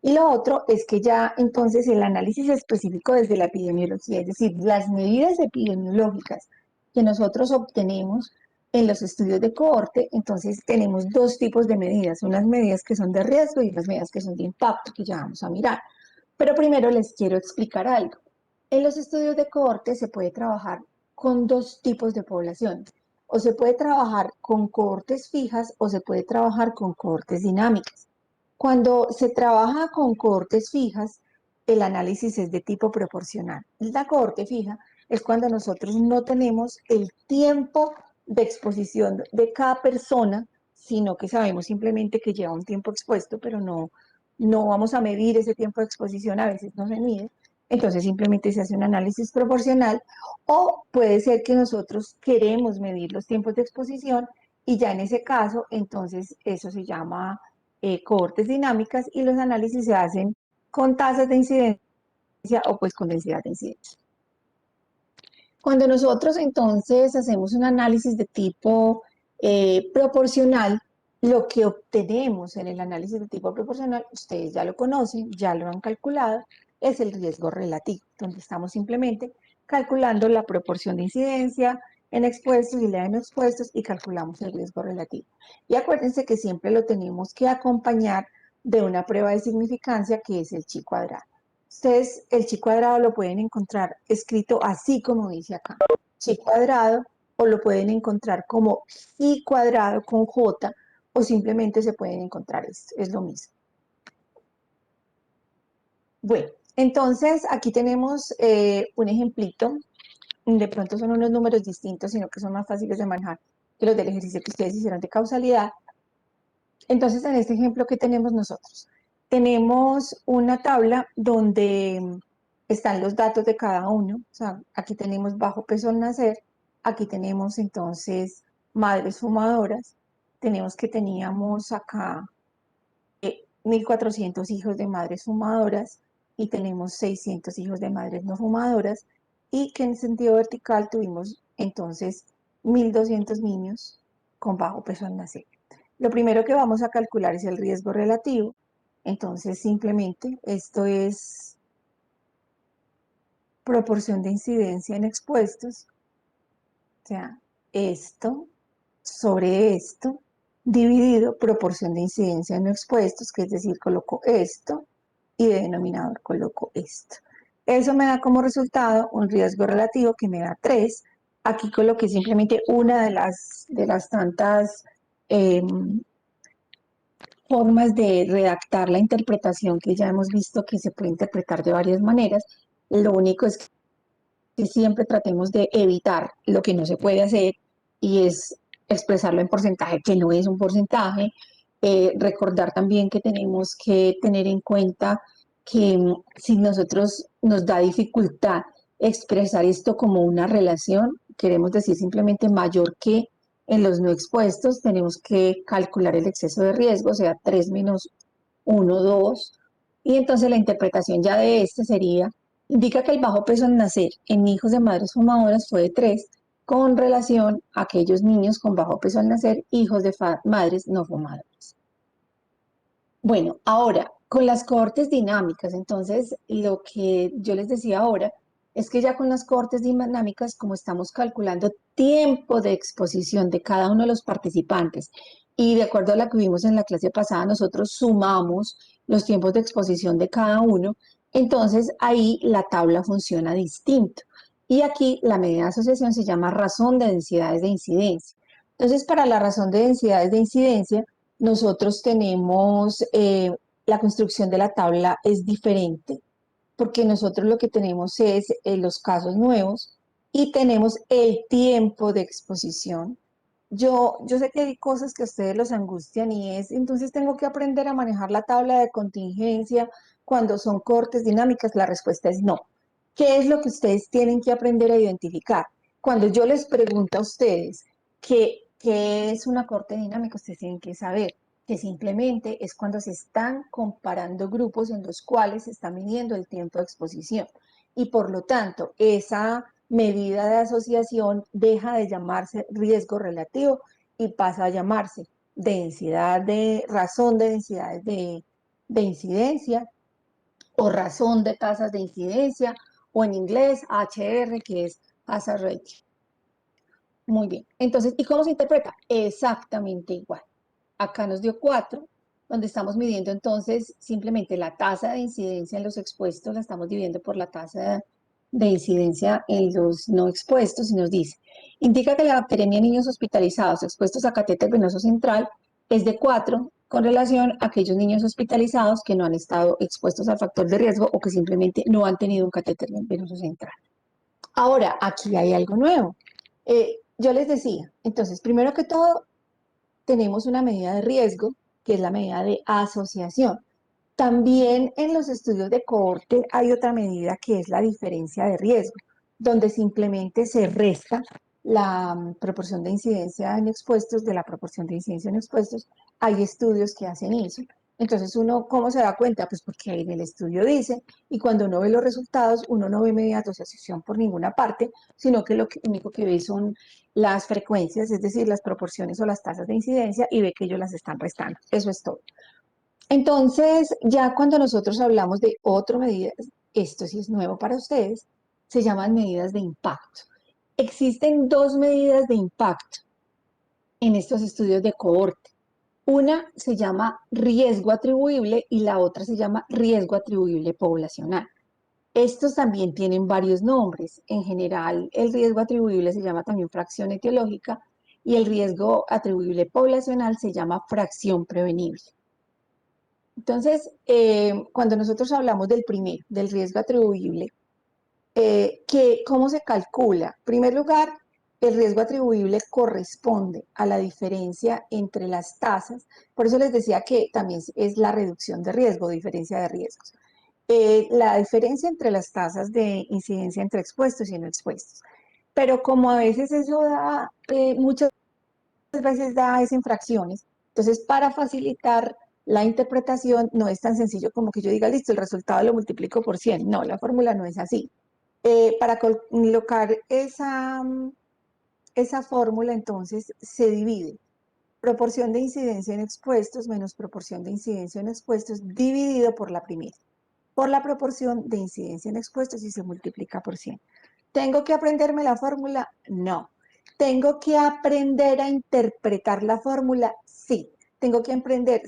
Y lo otro es que ya entonces el análisis específico desde la epidemiología, es decir, las medidas epidemiológicas que nosotros obtenemos en los estudios de cohorte, entonces tenemos dos tipos de medidas, unas medidas que son de riesgo y unas medidas que son de impacto, que ya vamos a mirar. Pero primero les quiero explicar algo. En los estudios de cohorte se puede trabajar con dos tipos de población. O se puede trabajar con cohortes fijas o se puede trabajar con cohortes dinámicas. Cuando se trabaja con cohortes fijas, el análisis es de tipo proporcional. La cohorte fija es cuando nosotros no tenemos el tiempo de exposición de cada persona, sino que sabemos simplemente que lleva un tiempo expuesto, pero no vamos a medir ese tiempo de exposición, a veces no se mide. Entonces simplemente se hace un análisis proporcional o puede ser que nosotros queremos medir los tiempos de exposición y ya en ese caso, entonces eso se llama cohortes dinámicas y los análisis se hacen con tasas de incidencia o pues con densidad de incidencia. Cuando nosotros entonces hacemos un análisis de tipo proporcional, lo que obtenemos en el análisis de tipo proporcional, ustedes ya lo conocen, ya lo han calculado, es el riesgo relativo, donde estamos simplemente calculando la proporción de incidencia en expuestos y la en no expuestos y calculamos el riesgo relativo. Y acuérdense que siempre lo tenemos que acompañar de una prueba de significancia que es el chi cuadrado. Ustedes el chi cuadrado lo pueden encontrar escrito así como dice acá, chi cuadrado, o lo pueden encontrar como i cuadrado con j, o simplemente se pueden encontrar esto, es lo mismo. Bueno, entonces aquí tenemos un ejemplito, de pronto son unos números distintos, sino que son más fáciles de manejar que los del ejercicio que ustedes hicieron de causalidad. Entonces, en este ejemplo, ¿qué tenemos nosotros? Tenemos una tabla donde están los datos de cada uno. O sea, aquí tenemos bajo peso al nacer, aquí tenemos entonces madres fumadoras, tenemos que teníamos acá 1.400 hijos de madres fumadoras y tenemos 600 hijos de madres no fumadoras y que en sentido vertical tuvimos entonces 1.200 niños con bajo peso al nacer. Lo primero que vamos a calcular es el riesgo relativo. Entonces, simplemente esto es proporción de incidencia en expuestos. O sea, esto sobre esto dividido proporción de incidencia en no expuestos, que es decir, coloco esto y de denominador coloco esto. Eso me da como resultado un riesgo relativo que me da 3. Aquí coloqué simplemente una de las tantas eh, formas de redactar la interpretación que ya hemos visto que se puede interpretar de varias maneras. Lo único es que siempre tratemos de evitar lo que no se puede hacer y es expresarlo en porcentaje, que no es un porcentaje. Recordar también que tenemos que tener en cuenta que si nosotros nos da dificultad expresar esto como una relación, queremos decir simplemente mayor que en los no expuestos, tenemos que calcular el exceso de riesgo, o sea, 3 menos 1, 2, y entonces la interpretación ya de este sería, indica que el bajo peso al nacer en hijos de madres fumadoras fue de 3, con relación a aquellos niños con bajo peso al nacer, hijos de madres no fumadoras. Bueno, ahora, con las cohortes dinámicas, entonces lo que yo les decía ahora es que ya con las cohortes dinámicas, como estamos calculando tiempo de exposición de cada uno de los participantes y de acuerdo a la que vimos en la clase pasada, nosotros sumamos los tiempos de exposición de cada uno, entonces ahí la tabla funciona distinto. Y aquí la medida de asociación se llama razón de densidades de incidencia. Entonces, para la razón de densidades de incidencia, nosotros tenemos, la construcción de la tabla es diferente, porque nosotros lo que tenemos es los casos nuevos y tenemos el tiempo de exposición. Yo sé que hay cosas que a ustedes los angustian y es, entonces tengo que aprender a manejar la tabla de contingencia cuando son cortes dinámicas. La respuesta es no. ¿Qué es lo que ustedes tienen que aprender a identificar? Cuando yo les pregunto a ustedes qué es una corte dinámica, ustedes tienen que saber que simplemente es cuando se están comparando grupos en los cuales se está midiendo el tiempo de exposición. Y por lo tanto, esa medida de asociación deja de llamarse riesgo relativo y pasa a llamarse densidad de razón de densidades de incidencia o razón de tasas de incidencia o en inglés HR, que es hazard ratio. Muy bien. Entonces, ¿y cómo se interpreta? Exactamente igual. Acá nos dio 4, donde estamos midiendo entonces simplemente la tasa de incidencia en los expuestos, la estamos dividiendo por la tasa de incidencia en los no expuestos y nos dice, indica que la bacteremia en niños hospitalizados expuestos a catéter venoso central es de 4 con relación a aquellos niños hospitalizados que no han estado expuestos al factor de riesgo o que simplemente no han tenido un catéter venoso central. Ahora, aquí hay algo nuevo. Yo les decía, entonces, primero que todo, tenemos una medida de riesgo, que es la medida de asociación. También en los estudios de cohorte hay otra medida que es la diferencia de riesgo, donde simplemente se resta la proporción de incidencia en expuestos de la proporción de incidencia en expuestos. Hay estudios que hacen eso. Entonces uno, ¿cómo se da cuenta? Pues porque en el estudio dice, y cuando uno ve los resultados, uno no ve medida de asociación por ninguna parte, sino que lo único que ve son las frecuencias, es decir, las proporciones o las tasas de incidencia, y ve que ellos las están restando. Eso es todo. Entonces, ya cuando nosotros hablamos de otras medidas, esto sí es nuevo para ustedes, se llaman medidas de impacto. Existen dos medidas de impacto en estos estudios de cohorte. Una se llama riesgo atribuible y la otra se llama riesgo atribuible poblacional. Estos también tienen varios nombres. En general, el riesgo atribuible se llama también fracción etiológica y el riesgo atribuible poblacional se llama fracción prevenible. Entonces, cuando nosotros hablamos del primero, del riesgo atribuible, ¿cómo se calcula? En primer lugar, el riesgo atribuible corresponde a la diferencia entre las tasas, por eso les decía que también es la reducción de riesgo, diferencia de riesgos. La diferencia entre las tasas de incidencia entre expuestos y no expuestos. Pero como a veces eso da, muchas veces da es en fracciones, entonces para facilitar la interpretación no es tan sencillo como que yo diga, listo, el resultado lo multiplico por 100. No, la fórmula no es así. Para colocar esa fórmula, entonces se divide proporción de incidencia en expuestos menos proporción de incidencia en expuestos dividido por la primera, por la proporción de incidencia en expuestos y se multiplica por 100. ¿Tengo que aprenderme la fórmula? No. ¿Tengo que aprender a interpretar la fórmula? Sí. Tengo que aprender,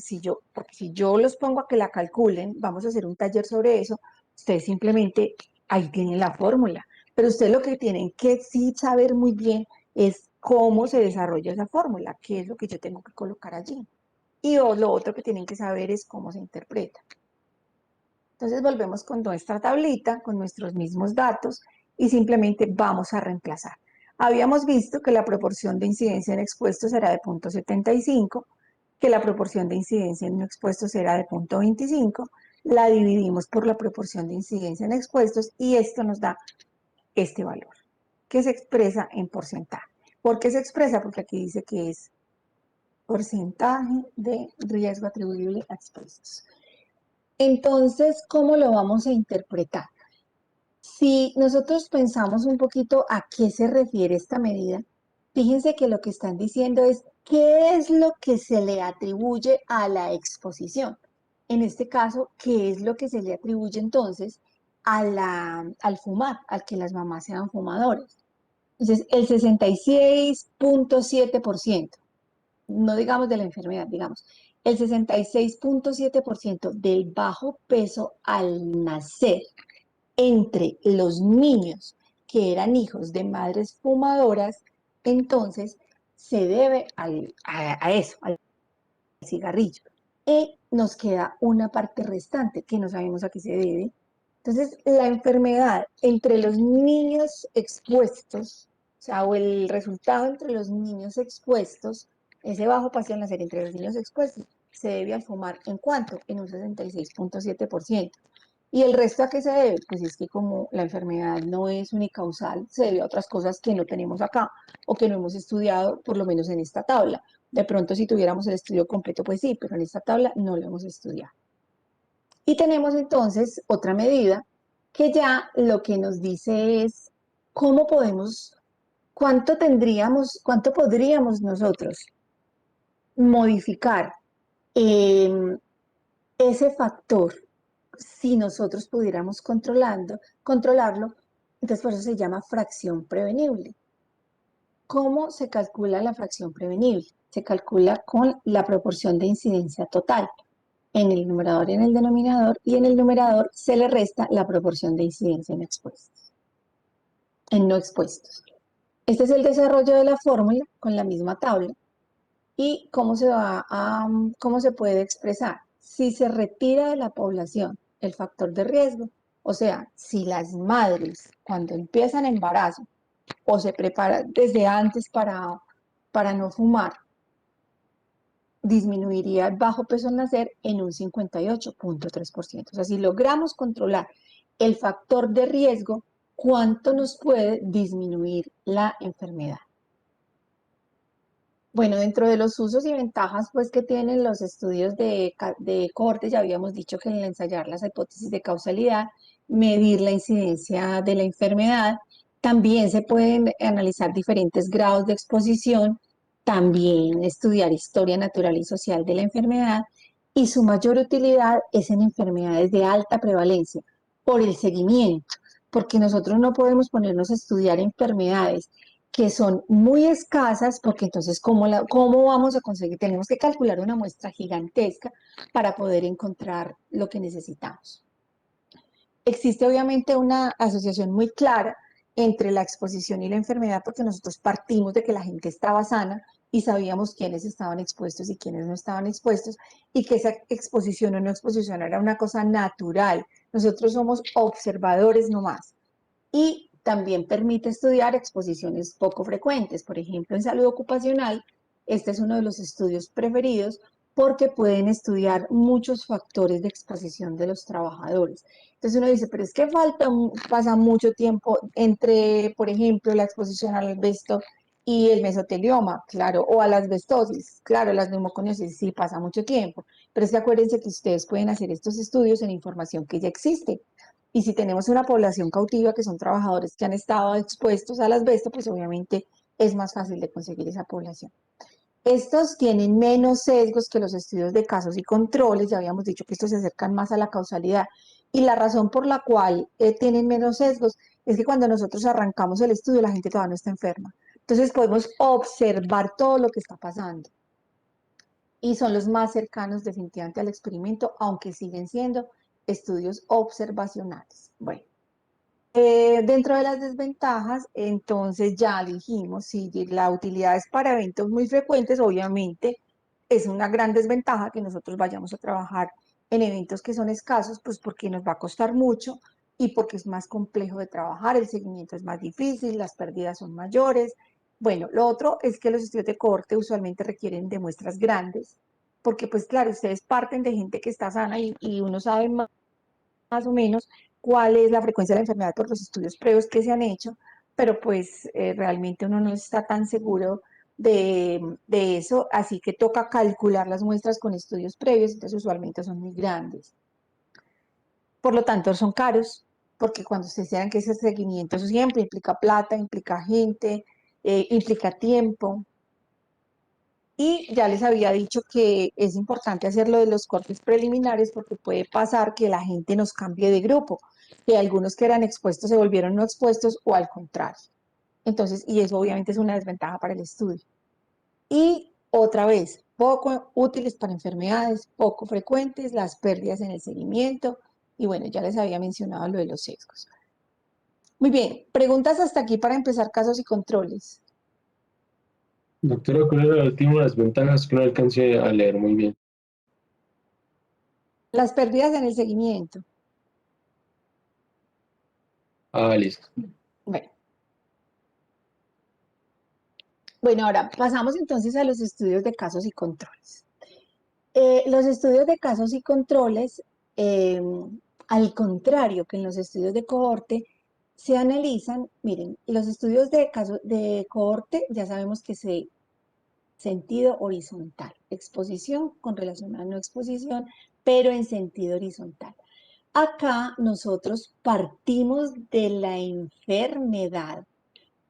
porque si yo los pongo a que la calculen, vamos a hacer un taller sobre eso, ustedes simplemente ahí tienen la fórmula, pero ustedes lo que tienen que sí saber muy bien es cómo se desarrolla esa fórmula, qué es lo que yo tengo que colocar allí. Y lo otro que tienen que saber es cómo se interpreta. Entonces volvemos con nuestra tablita, con nuestros mismos datos y simplemente vamos a reemplazar. Habíamos visto que la proporción de incidencia en expuestos era de 0,75, que la proporción de incidencia en no expuestos era de 0,25, la dividimos por la proporción de incidencia en expuestos y esto nos da este valor, que se expresa en porcentaje. ¿Por qué se expresa? Porque aquí dice que es porcentaje de riesgo atribuible a expuestos. Entonces, ¿cómo lo vamos a interpretar? Si nosotros pensamos un poquito a qué se refiere esta medida, fíjense que lo que están diciendo es qué es lo que se le atribuye a la exposición. En este caso, ¿qué es lo que se le atribuye entonces al fumar, al que las mamás sean fumadores? Entonces, el 66,7%, no digamos de la enfermedad, digamos, el 66,7% del bajo peso al nacer entre los niños que eran hijos de madres fumadoras, entonces se debe a eso, al cigarrillo. Y nos queda una parte restante que no sabemos a qué se debe. Entonces, la enfermedad entre los niños expuestos, o sea, o el resultado entre los niños expuestos, ese bajo peso al nacer entre los niños expuestos, se debe al fumar en cuánto, en un 66,7%. ¿Y el resto a qué se debe? Pues es que como la enfermedad no es unicausal, se debe a otras cosas que no tenemos acá o que no hemos estudiado, por lo menos en esta tabla. De pronto, si tuviéramos el estudio completo, pues sí, pero en esta tabla no lo hemos estudiado. Y tenemos entonces otra medida que ya lo que nos dice es cómo podemos, cuánto podríamos nosotros modificar eh, ese factor si nosotros pudiéramos controlarlo, entonces por eso se llama fracción prevenible. ¿Cómo se calcula la fracción prevenible? Se calcula con la proporción de incidencia total en el numerador y en el denominador, y en el numerador se le resta la proporción de incidencia en no expuestos. Este es el desarrollo de la fórmula con la misma tabla. ¿Y cómo se puede expresar? Si se retira de la población el factor de riesgo, o sea, si las madres cuando empiezan embarazo o se preparan desde antes para no fumar, disminuiría el bajo peso al nacer en un 58,3%. O sea, si logramos controlar el factor de riesgo, ¿cuánto nos puede disminuir la enfermedad? Bueno, dentro de los usos y ventajas pues que tienen los estudios de cohorte, ya habíamos dicho que al ensayar las hipótesis de causalidad, medir la incidencia de la enfermedad, también se pueden analizar diferentes grados de exposición, también estudiar historia natural y social de la enfermedad, y su mayor utilidad es en enfermedades de alta prevalencia por el seguimiento, porque nosotros no podemos ponernos a estudiar enfermedades que son muy escasas, porque entonces, ¿cómo vamos a conseguir? Tenemos que calcular una muestra gigantesca para poder encontrar lo que necesitamos. Existe obviamente una asociación muy clara entre la exposición y la enfermedad, porque nosotros partimos de que la gente estaba sana y sabíamos quiénes estaban expuestos y quiénes no estaban expuestos, y que esa exposición o no exposición era una cosa natural. Nosotros somos observadores nomás. Y también permite estudiar exposiciones poco frecuentes. Por ejemplo, en salud ocupacional, este es uno de los estudios preferidos porque pueden estudiar muchos factores de exposición de los trabajadores. Entonces uno dice, pero es que pasa mucho tiempo entre, por ejemplo, la exposición al asbesto y el mesotelioma, claro, o a la asbestosis, claro, las neumoconiosis, sí pasa mucho tiempo, pero es que acuérdense que ustedes pueden hacer estos estudios en información que ya existe. Y si tenemos una población cautiva, que son trabajadores que han estado expuestos al asbesto, pues obviamente es más fácil de conseguir esa población. Estos tienen menos sesgos que los estudios de casos y controles, ya habíamos dicho que estos se acercan más a la causalidad. Y la razón por la cual tienen menos sesgos es que cuando nosotros arrancamos el estudio, la gente todavía no está enferma. Entonces podemos observar todo lo que está pasando y son los más cercanos definitivamente al experimento, aunque siguen siendo estudios observacionales. Bueno, dentro de las desventajas, entonces ya dijimos, si la utilidad es para eventos muy frecuentes, obviamente es una gran desventaja que nosotros vayamos a trabajar en eventos que son escasos, pues porque nos va a costar mucho y porque es más complejo de trabajar, el seguimiento es más difícil, las pérdidas son mayores. Bueno, lo otro es que los estudios de cohorte usualmente requieren de muestras grandes, porque pues claro, ustedes parten de gente que está sana y uno sabe más o menos cuál es la frecuencia de la enfermedad por los estudios previos que se han hecho, pero pues realmente uno no está tan seguro de eso, así que toca calcular las muestras con estudios previos, entonces usualmente son muy grandes. Por lo tanto, son caros, porque cuando ustedes sean que ese seguimiento, eso siempre implica plata, implica gente, implica tiempo. Y ya les había dicho que es importante hacer lo de los cortes preliminares porque puede pasar que la gente nos cambie de grupo, que algunos que eran expuestos se volvieron no expuestos o al contrario. Entonces, y eso obviamente es una desventaja para el estudio. Y otra vez, poco útiles para enfermedades, poco frecuentes, las pérdidas en el seguimiento. Y bueno, ya les había mencionado lo de los sesgos. Muy bien, preguntas hasta aquí para empezar casos y controles. Doctora, ¿cuál es la última de las ventajas que no alcancé a leer muy bien? Las pérdidas en el seguimiento. Ah, listo. Bueno. Bueno, ahora pasamos entonces a los estudios de casos y controles. Los estudios de casos y controles, eh, al contrario que en los estudios de cohorte, se analizan, miren, los estudios de caso de cohorte ya sabemos que se sentido horizontal, exposición con relación a no exposición, pero en sentido horizontal. Acá nosotros partimos de la enfermedad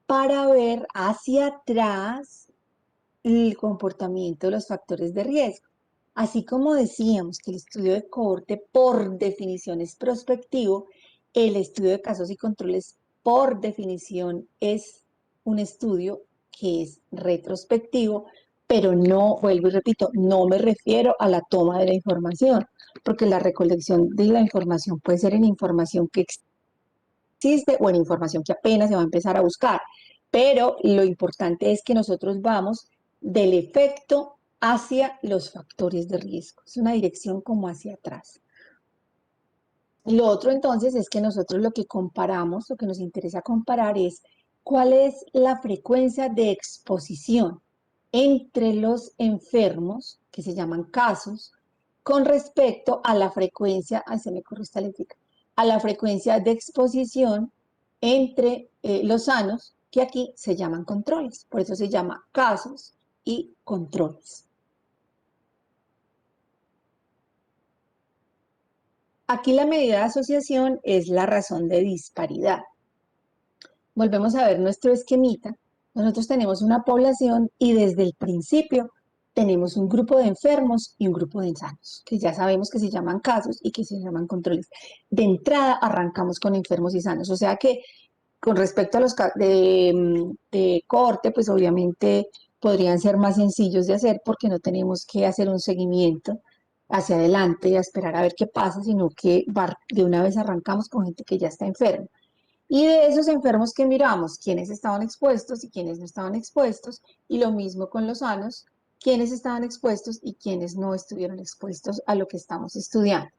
para ver hacia atrás el comportamiento de los factores de riesgo. Así como decíamos que el estudio de cohorte por definición es prospectivo, el estudio de casos y controles por definición es un estudio que es retrospectivo, pero no, vuelvo y repito, no me refiero a la toma de la información, porque la recolección de la información puede ser en información que existe o en información que apenas se va a empezar a buscar. Pero lo importante es que nosotros vamos del efecto hacia los factores de riesgo. Es una dirección como hacia atrás. Lo otro entonces es que nosotros lo que comparamos, lo que nos interesa comparar es cuál es la frecuencia de exposición entre los enfermos, que se llaman casos, con respecto a la frecuencia, se me corre esta letra, a la frecuencia de exposición entre los sanos, que aquí se llaman controles. Por eso se llama casos y controles. Aquí la medida de asociación es la razón de disparidad. Volvemos a ver nuestro esquemita. Nosotros tenemos una población y desde el principio tenemos un grupo de enfermos y un grupo de sanos, que ya sabemos que se llaman casos y que se llaman controles. De entrada arrancamos con enfermos y sanos, o sea que con respecto a los de corte, pues obviamente podrían ser más sencillos de hacer porque no tenemos que hacer un seguimiento hacia adelante y a esperar a ver qué pasa, sino que de una vez arrancamos con gente que ya está enferma. Y de esos enfermos que miramos, quiénes estaban expuestos y quiénes no estaban expuestos, y lo mismo con los sanos, quiénes estaban expuestos y quiénes no estuvieron expuestos a lo que estamos estudiando.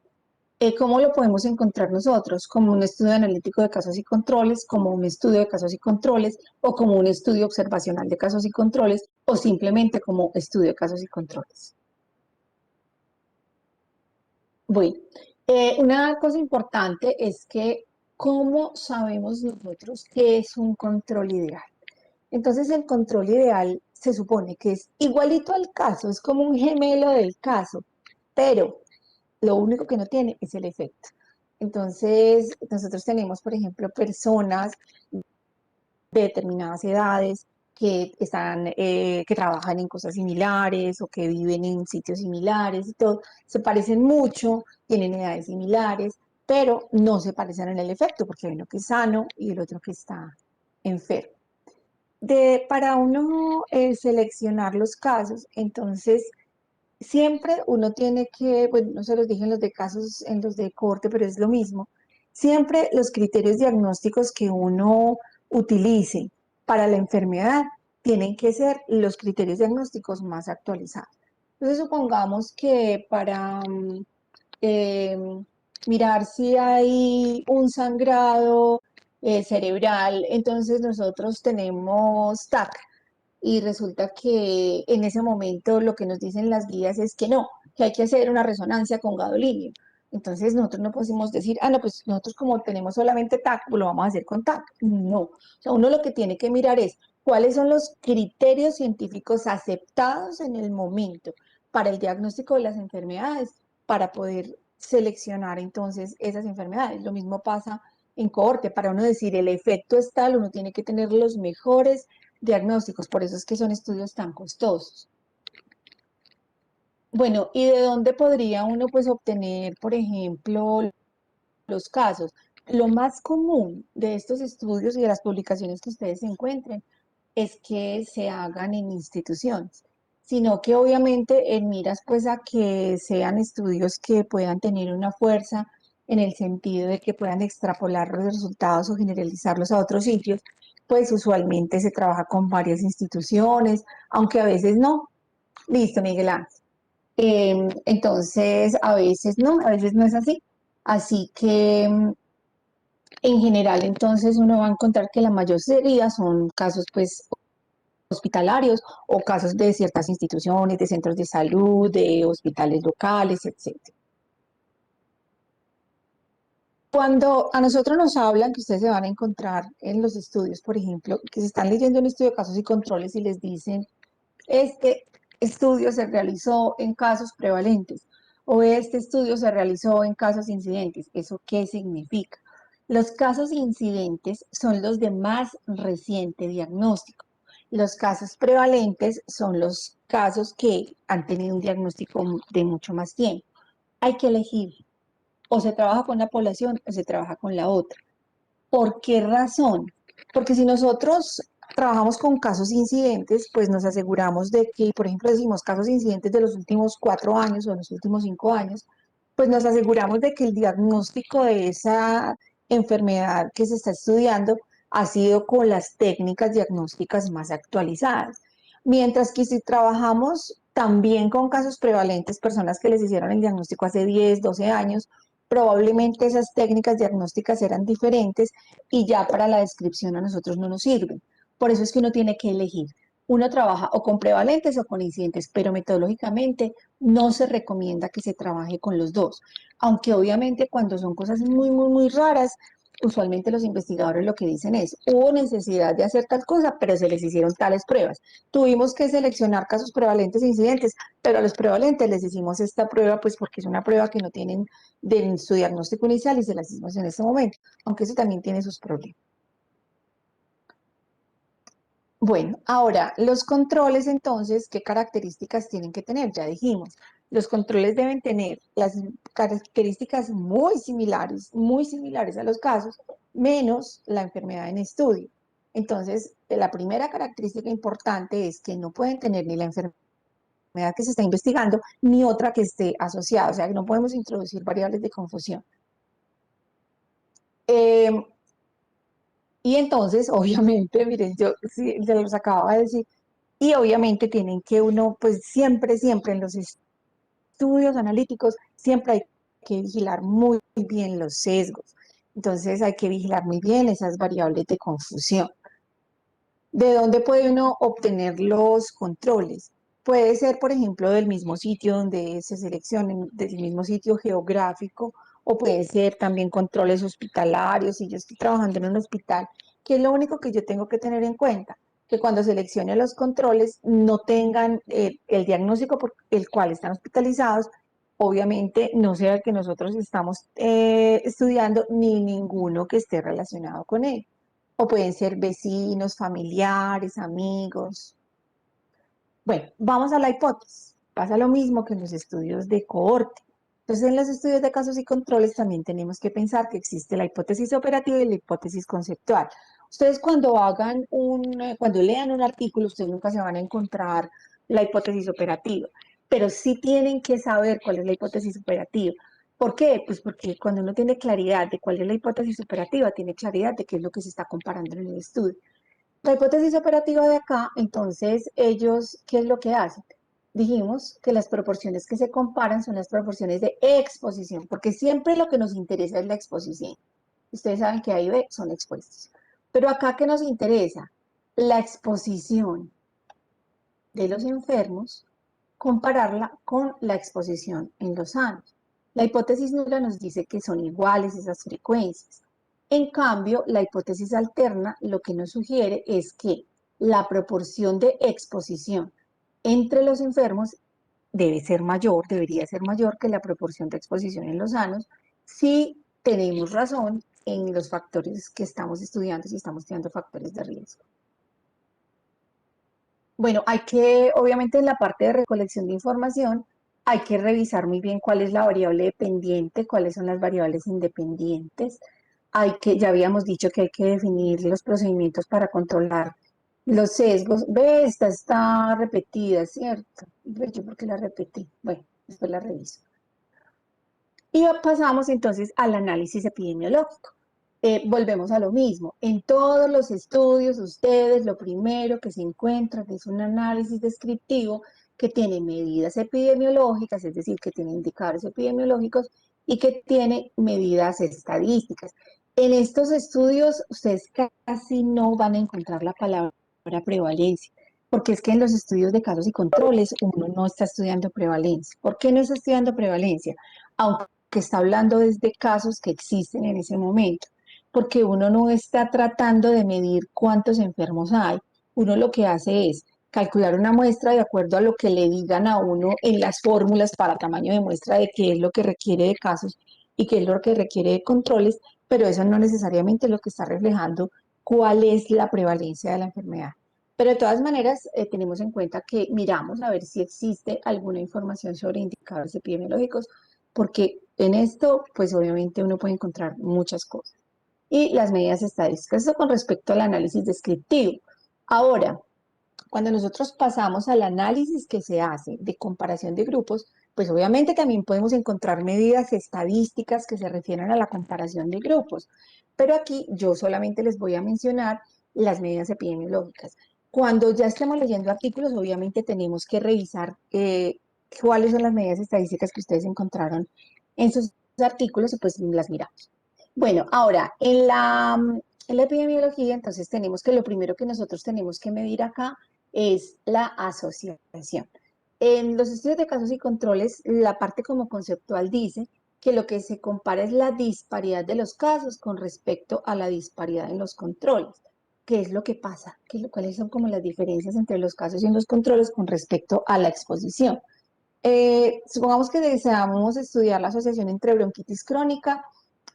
¿Cómo lo podemos encontrar nosotros? Como un estudio analítico de casos y controles, como un estudio de casos y controles, o como un estudio observacional de casos y controles, o simplemente como estudio de casos y controles. Bueno, una cosa importante es que cómo sabemos nosotros qué es un control ideal. Entonces el control ideal se supone que es igualito al caso, es como un gemelo del caso, pero lo único que no tiene es el efecto. Entonces, nosotros tenemos, por ejemplo, personas de determinadas edades que trabajan en cosas similares o que viven en sitios similares y todo, se parecen mucho, tienen edades similares, pero no se parecen en el efecto, porque hay uno que es sano y el otro que está enfermo. Para uno seleccionar los casos, entonces siempre uno tiene que, bueno, no se los dije en los de casos, en los de corte, pero es lo mismo. Siempre los criterios diagnósticos que uno utilice para la enfermedad tienen que ser los criterios diagnósticos más actualizados. Entonces, supongamos que para eh, mirar si hay un sangrado cerebral, entonces nosotros tenemos TAC y resulta que en ese momento lo que nos dicen las guías es que no, que hay que hacer una resonancia con gadolínio. Entonces nosotros no podemos decir, ah, no, pues nosotros como tenemos solamente TAC, pues lo vamos a hacer con TAC. No, o sea, uno lo que tiene que mirar es cuáles son los criterios científicos aceptados en el momento para el diagnóstico de las enfermedades, para poder seleccionar entonces esas enfermedades. Lo mismo pasa en cohorte, para uno decir el efecto es tal, uno tiene que tener los mejores diagnósticos, por eso es que son estudios tan costosos. Bueno, ¿y de dónde podría uno pues obtener, por ejemplo, los casos? Lo más común de estos estudios y de las publicaciones que ustedes encuentren es que se hagan en instituciones, sino que obviamente en miras pues a que sean estudios que puedan tener una fuerza en el sentido de que puedan extrapolar los resultados o generalizarlos a otros sitios, pues usualmente se trabaja con varias instituciones, aunque a veces no. Listo, Miguel Ángel. Entonces, a veces no es así. Así que en general, entonces uno va a encontrar que la mayoría son casos pues hospitalarios o casos de ciertas instituciones, de centros de salud, de hospitales locales, etcétera. Cuando a nosotros nos hablan que ustedes se van a encontrar en los estudios, por ejemplo, que se están leyendo un estudio de casos y controles y les dicen, este estudio se realizó en casos prevalentes o este estudio se realizó en casos incidentes. ¿Eso qué significa? Los casos incidentes son los de más reciente diagnóstico. Los casos prevalentes son los casos que han tenido un diagnóstico de mucho más tiempo. Hay que elegir, o se trabaja con la población o se trabaja con la otra. ¿Por qué razón? Porque si nosotros trabajamos con casos incidentes, pues nos aseguramos de que, por ejemplo, decimos casos incidentes de los últimos 4 años o de los últimos 5 años, pues nos aseguramos de que el diagnóstico de esa enfermedad que se está estudiando ha sido con las técnicas diagnósticas más actualizadas. Mientras que si trabajamos también con casos prevalentes, personas que les hicieron el diagnóstico hace 10, 12 años, probablemente esas técnicas diagnósticas eran diferentes y ya para la descripción a nosotros no nos sirven. Por eso es que uno tiene que elegir. Uno trabaja o con prevalentes o con incidentes, pero metodológicamente no se recomienda que se trabaje con los dos. Aunque obviamente cuando son cosas muy, muy, muy raras, usualmente los investigadores lo que dicen es, hubo necesidad de hacer tal cosa, pero se les hicieron tales pruebas. Tuvimos que seleccionar casos prevalentes e incidentes, pero a los prevalentes les hicimos esta prueba, pues porque es una prueba que no tienen de su diagnóstico inicial y se las hicimos en ese momento, aunque eso también tiene sus problemas. Bueno, ahora, los controles entonces, ¿qué características tienen que tener? Ya dijimos, los controles deben tener las características muy similares a los casos, menos la enfermedad en estudio. Entonces, la primera característica importante es que no pueden tener ni la enfermedad que se está investigando, ni otra que esté asociada, o sea, que no podemos introducir variables de confusión. Eh, y entonces, obviamente, miren, yo sí, se los acababa de decir, y obviamente tienen que uno, pues siempre, siempre en los estudios analíticos, siempre hay que vigilar muy bien los sesgos. Entonces hay que vigilar muy bien esas variables de confusión. ¿De dónde puede uno obtener los controles? Puede ser, por ejemplo, del mismo sitio donde se seleccionen, del mismo sitio geográfico, o puede ser también controles hospitalarios. Si yo estoy trabajando en un hospital, ¿qué es lo único que yo tengo que tener en cuenta? Que cuando seleccione los controles no tengan el diagnóstico por el cual están hospitalizados, obviamente no sea el que nosotros estamos estudiando, ni ninguno que esté relacionado con él. O pueden ser vecinos, familiares, amigos. Bueno, vamos a la hipótesis. Pasa lo mismo que en los estudios de cohorte. Entonces, en los estudios de casos y controles también tenemos que pensar que existe la hipótesis operativa y la hipótesis conceptual. Ustedes cuando cuando lean un artículo, ustedes nunca se van a encontrar la hipótesis operativa, pero sí tienen que saber cuál es la hipótesis operativa. ¿Por qué? Pues porque cuando uno tiene claridad de cuál es la hipótesis operativa, tiene claridad de qué es lo que se está comparando en el estudio. La hipótesis operativa de acá, entonces, ellos, ¿qué es lo que hacen? Dijimos que las proporciones que se comparan son las proporciones de exposición, porque siempre lo que nos interesa es la exposición. Ustedes saben que A y B son expuestos. Pero acá, ¿qué nos interesa? La exposición de los enfermos, compararla con la exposición en los sanos. La hipótesis nula nos dice que son iguales esas frecuencias. En cambio, la hipótesis alterna lo que nos sugiere es que la proporción de exposición entre los enfermos debería ser mayor que la proporción de exposición en los sanos si tenemos razón en los factores que estamos estudiando, si estamos estudiando factores de riesgo. Bueno, obviamente en la parte de recolección de información, hay que revisar muy bien cuál es la variable dependiente, cuáles son las variables independientes. Ya habíamos dicho que hay que definir los procedimientos para controlar los sesgos. Ve, esta está repetida, ¿cierto? Ve, yo porque la repetí. Bueno, después la reviso. Y pasamos entonces al análisis epidemiológico. Volvemos a lo mismo. En todos los estudios, ustedes lo primero que se encuentran es un análisis descriptivo que tiene medidas epidemiológicas, es decir, que tiene indicadores epidemiológicos y que tiene medidas estadísticas. En estos estudios, ustedes casi no van a encontrar la palabra prevalencia, porque es que en los estudios de casos y controles uno no está estudiando prevalencia. ¿Por qué no está estudiando prevalencia? Aunque está hablando desde casos que existen en ese momento, porque uno no está tratando de medir cuántos enfermos hay, uno lo que hace es calcular una muestra de acuerdo a lo que le digan a uno en las fórmulas para tamaño de muestra de qué es lo que requiere de casos y qué es lo que requiere de controles, pero eso no necesariamente es lo que está reflejando cuál es la prevalencia de la enfermedad. Pero de todas maneras, tenemos en cuenta que miramos a ver si existe alguna información sobre indicadores epidemiológicos, porque en esto, pues obviamente uno puede encontrar muchas cosas. Y las medidas estadísticas, eso con respecto al análisis descriptivo. Ahora, cuando nosotros pasamos al análisis que se hace de comparación de grupos, pues obviamente también podemos encontrar medidas estadísticas que se refieren a la comparación de grupos. Pero aquí yo solamente les voy a mencionar las medidas epidemiológicas. Cuando ya estemos leyendo artículos, obviamente tenemos que revisar cuáles son las medidas estadísticas que ustedes encontraron en sus artículos y pues las miramos. Bueno, ahora, en la epidemiología, entonces tenemos que lo primero que nosotros tenemos que medir acá es la asociación. En los estudios de casos y controles, la parte como conceptual dice que lo que se compara es la disparidad de los casos con respecto a la disparidad en los controles. ¿Qué es lo que pasa? ¿Cuáles son como las diferencias entre los casos y los controles con respecto a la exposición? Supongamos que deseamos estudiar la asociación entre bronquitis crónica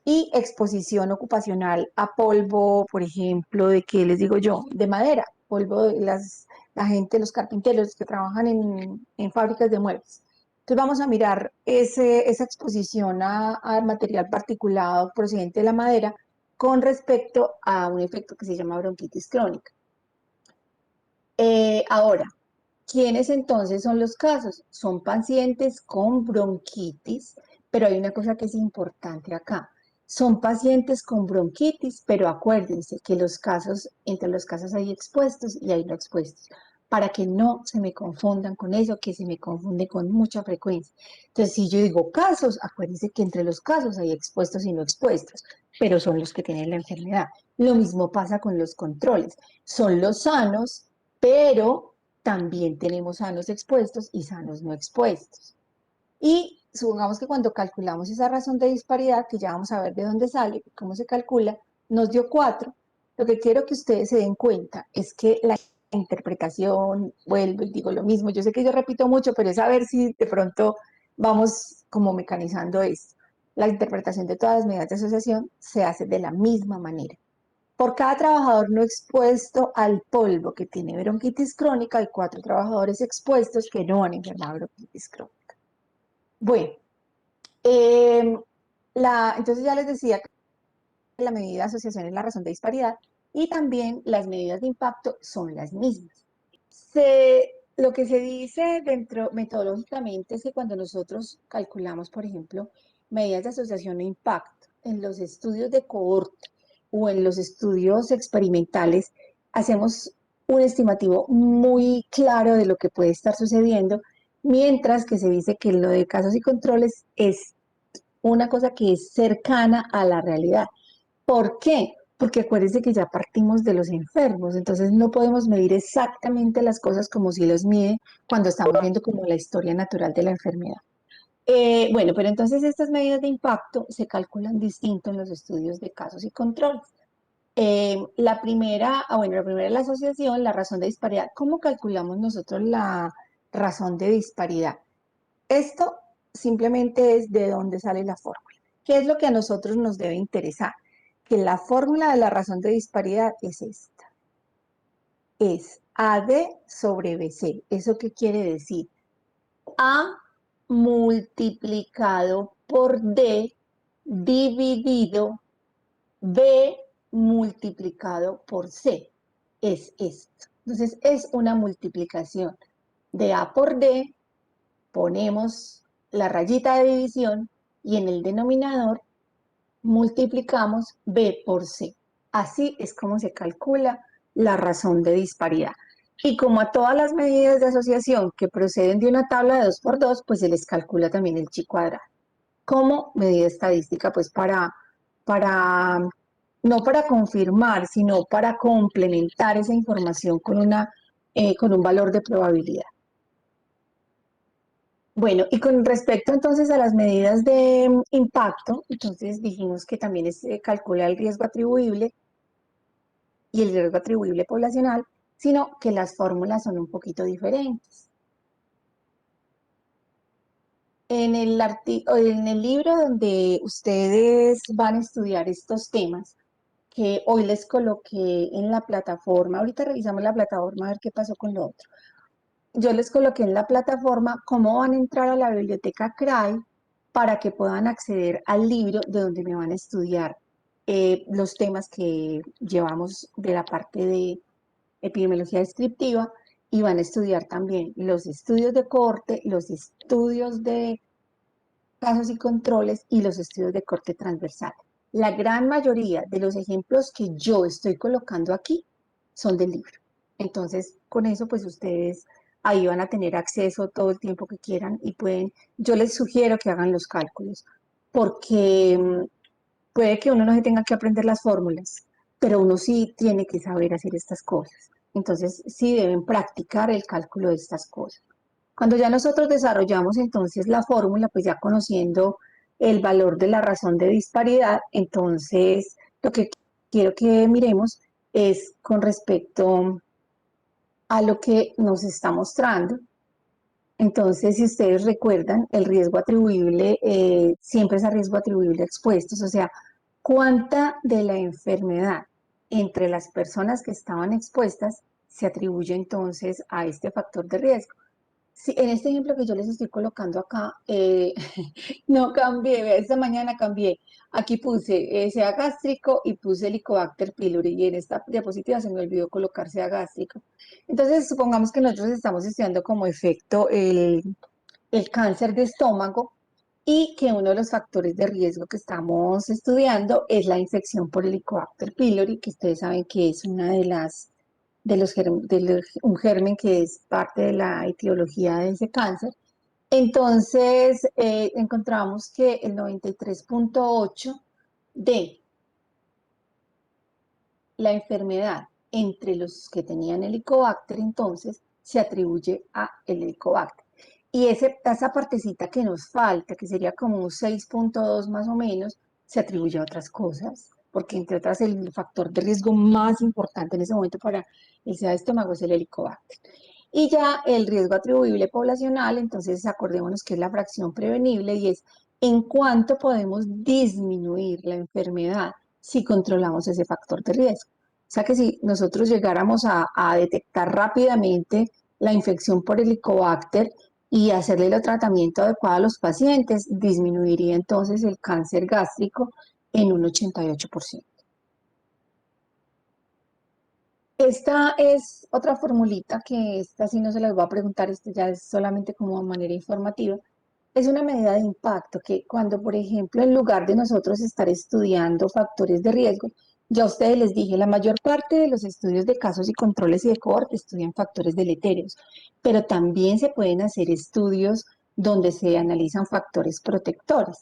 y exposición ocupacional a polvo, por ejemplo, de qué les digo yo, de madera, polvo de la gente, los carpinteros que trabajan en fábricas de muebles. Entonces vamos a mirar esa exposición a material particulado procedente de la madera con respecto a un efecto que se llama bronquitis crónica. Ahora, ¿quiénes entonces son los casos? Son pacientes con bronquitis, pero hay una cosa que es importante acá. Son pacientes con bronquitis, pero acuérdense que entre los casos hay expuestos y hay no expuestos, para que no se me confundan con eso, que se me confunde con mucha frecuencia. Entonces, si yo digo casos, acuérdense que entre los casos hay expuestos y no expuestos, pero son los que tienen la enfermedad. Lo mismo pasa con los controles. Son los sanos, pero también tenemos sanos expuestos y sanos no expuestos. Y supongamos que cuando calculamos esa razón de disparidad, que ya vamos a ver de dónde sale, cómo se calcula, nos dio 4. Lo que quiero que ustedes se den cuenta es que la interpretación, vuelvo y digo lo mismo, yo sé que yo repito mucho, pero es a ver si de pronto vamos como mecanizando esto. La interpretación de todas las medidas de asociación se hace de la misma manera. Por cada trabajador no expuesto al polvo que tiene bronquitis crónica, hay 4 trabajadores expuestos que no han enfermado de bronquitis crónica. Bueno, entonces ya les decía que la medida de asociación es la razón de disparidad y también las medidas de impacto son las mismas. Lo que se dice dentro metodológicamente es que cuando nosotros calculamos, por ejemplo, medidas de asociación e impacto en los estudios de cohorte o en los estudios experimentales, hacemos un estimativo muy claro de lo que puede estar sucediendo, mientras que se dice que lo de casos y controles es una cosa que es cercana a la realidad. ¿Por qué? Porque acuérdense que ya partimos de los enfermos, entonces no podemos medir exactamente las cosas como si los mide cuando estamos viendo como la historia natural de la enfermedad. Bueno, pero entonces estas medidas de impacto se calculan distinto en los estudios de casos y controles. La primera, la primera es la asociación, la razón de disparidad. ¿Cómo calculamos nosotros la razón de disparidad? Esto simplemente es de dónde sale la fórmula. ¿Qué es lo que a nosotros nos debe interesar? Que la fórmula de la razón de disparidad es esta. Es AD sobre BC. ¿Eso qué quiere decir? A multiplicado por D dividido B multiplicado por C. Es esto. Entonces es una multiplicación de A por D, ponemos la rayita de división y en el denominador multiplicamos B por C. Así es como se calcula la razón de disparidad. Y como a todas las medidas de asociación que proceden de una tabla de 2 por 2, pues se les calcula también el chi cuadrado. Como medida estadística, pues no para confirmar, sino para complementar esa información con un valor de probabilidad. Bueno, y con respecto entonces a las medidas de impacto, entonces dijimos que también se calcula el riesgo atribuible y el riesgo atribuible poblacional, sino que las fórmulas son un poquito diferentes. En el libro donde ustedes van a estudiar estos temas, que hoy les coloqué en la plataforma, ahorita revisamos la plataforma a ver qué pasó con lo otro. Yo les coloqué en la plataforma cómo van a entrar a la biblioteca CRAI para que puedan acceder al libro de donde me van a estudiar los temas que llevamos de la parte de epidemiología descriptiva y van a estudiar también los estudios de corte, los estudios de casos y controles y los estudios de corte transversal. La gran mayoría de los ejemplos que yo estoy colocando aquí son del libro. Entonces, con eso, pues ustedes ahí van a tener acceso todo el tiempo que quieran y yo les sugiero que hagan los cálculos, porque puede que uno no se tenga que aprender las fórmulas, pero uno sí tiene que saber hacer estas cosas. Entonces, sí deben practicar el cálculo de estas cosas. Cuando ya nosotros desarrollamos entonces la fórmula, pues ya conociendo el valor de la razón de disparidad, entonces lo que quiero que miremos es con respecto a lo que nos está mostrando. Entonces, si ustedes recuerdan, el riesgo atribuible siempre es a riesgo atribuible expuestos, o sea, cuánta de la enfermedad entre las personas que estaban expuestas se atribuye entonces a este factor de riesgo. Sí, en este ejemplo que yo les estoy colocando acá, no cambié, vea, esta mañana cambié. Aquí puse sea gástrico y puse Helicobacter pylori y en esta diapositiva se me olvidó colocar sea gástrico. Entonces, supongamos que nosotros estamos estudiando como efecto el cáncer de estómago y que uno de los factores de riesgo que estamos estudiando es la infección por Helicobacter pylori, que ustedes saben que es una de las un germen que es parte de la etiología de ese cáncer. Entonces, encontramos que el 93.8 de la enfermedad entre los que tenían Helicobacter, entonces, se atribuye a el Helicobacter. Y esa partecita que nos falta, que sería como un 6.2 más o menos, se atribuye a otras cosas, porque entre otras el factor de riesgo más importante en ese momento para el SIDA de estómago es el Helicobacter. Y ya el riesgo atribuible poblacional, entonces acordémonos que es la fracción prevenible y es en cuánto podemos disminuir la enfermedad si controlamos ese factor de riesgo. O sea que si nosotros llegáramos a detectar rápidamente la infección por Helicobacter y hacerle el tratamiento adecuado a los pacientes, disminuiría entonces el cáncer gástrico en un 88%. Esta es otra formulita que esta sí no se las voy a preguntar, esta ya es solamente como manera informativa. Es una medida de impacto que cuando, por ejemplo, en lugar de nosotros estar estudiando factores de riesgo, ya a ustedes les dije, la mayor parte de los estudios de casos y controles y de cohorte estudian factores deleterios, pero también se pueden hacer estudios donde se analizan factores protectores.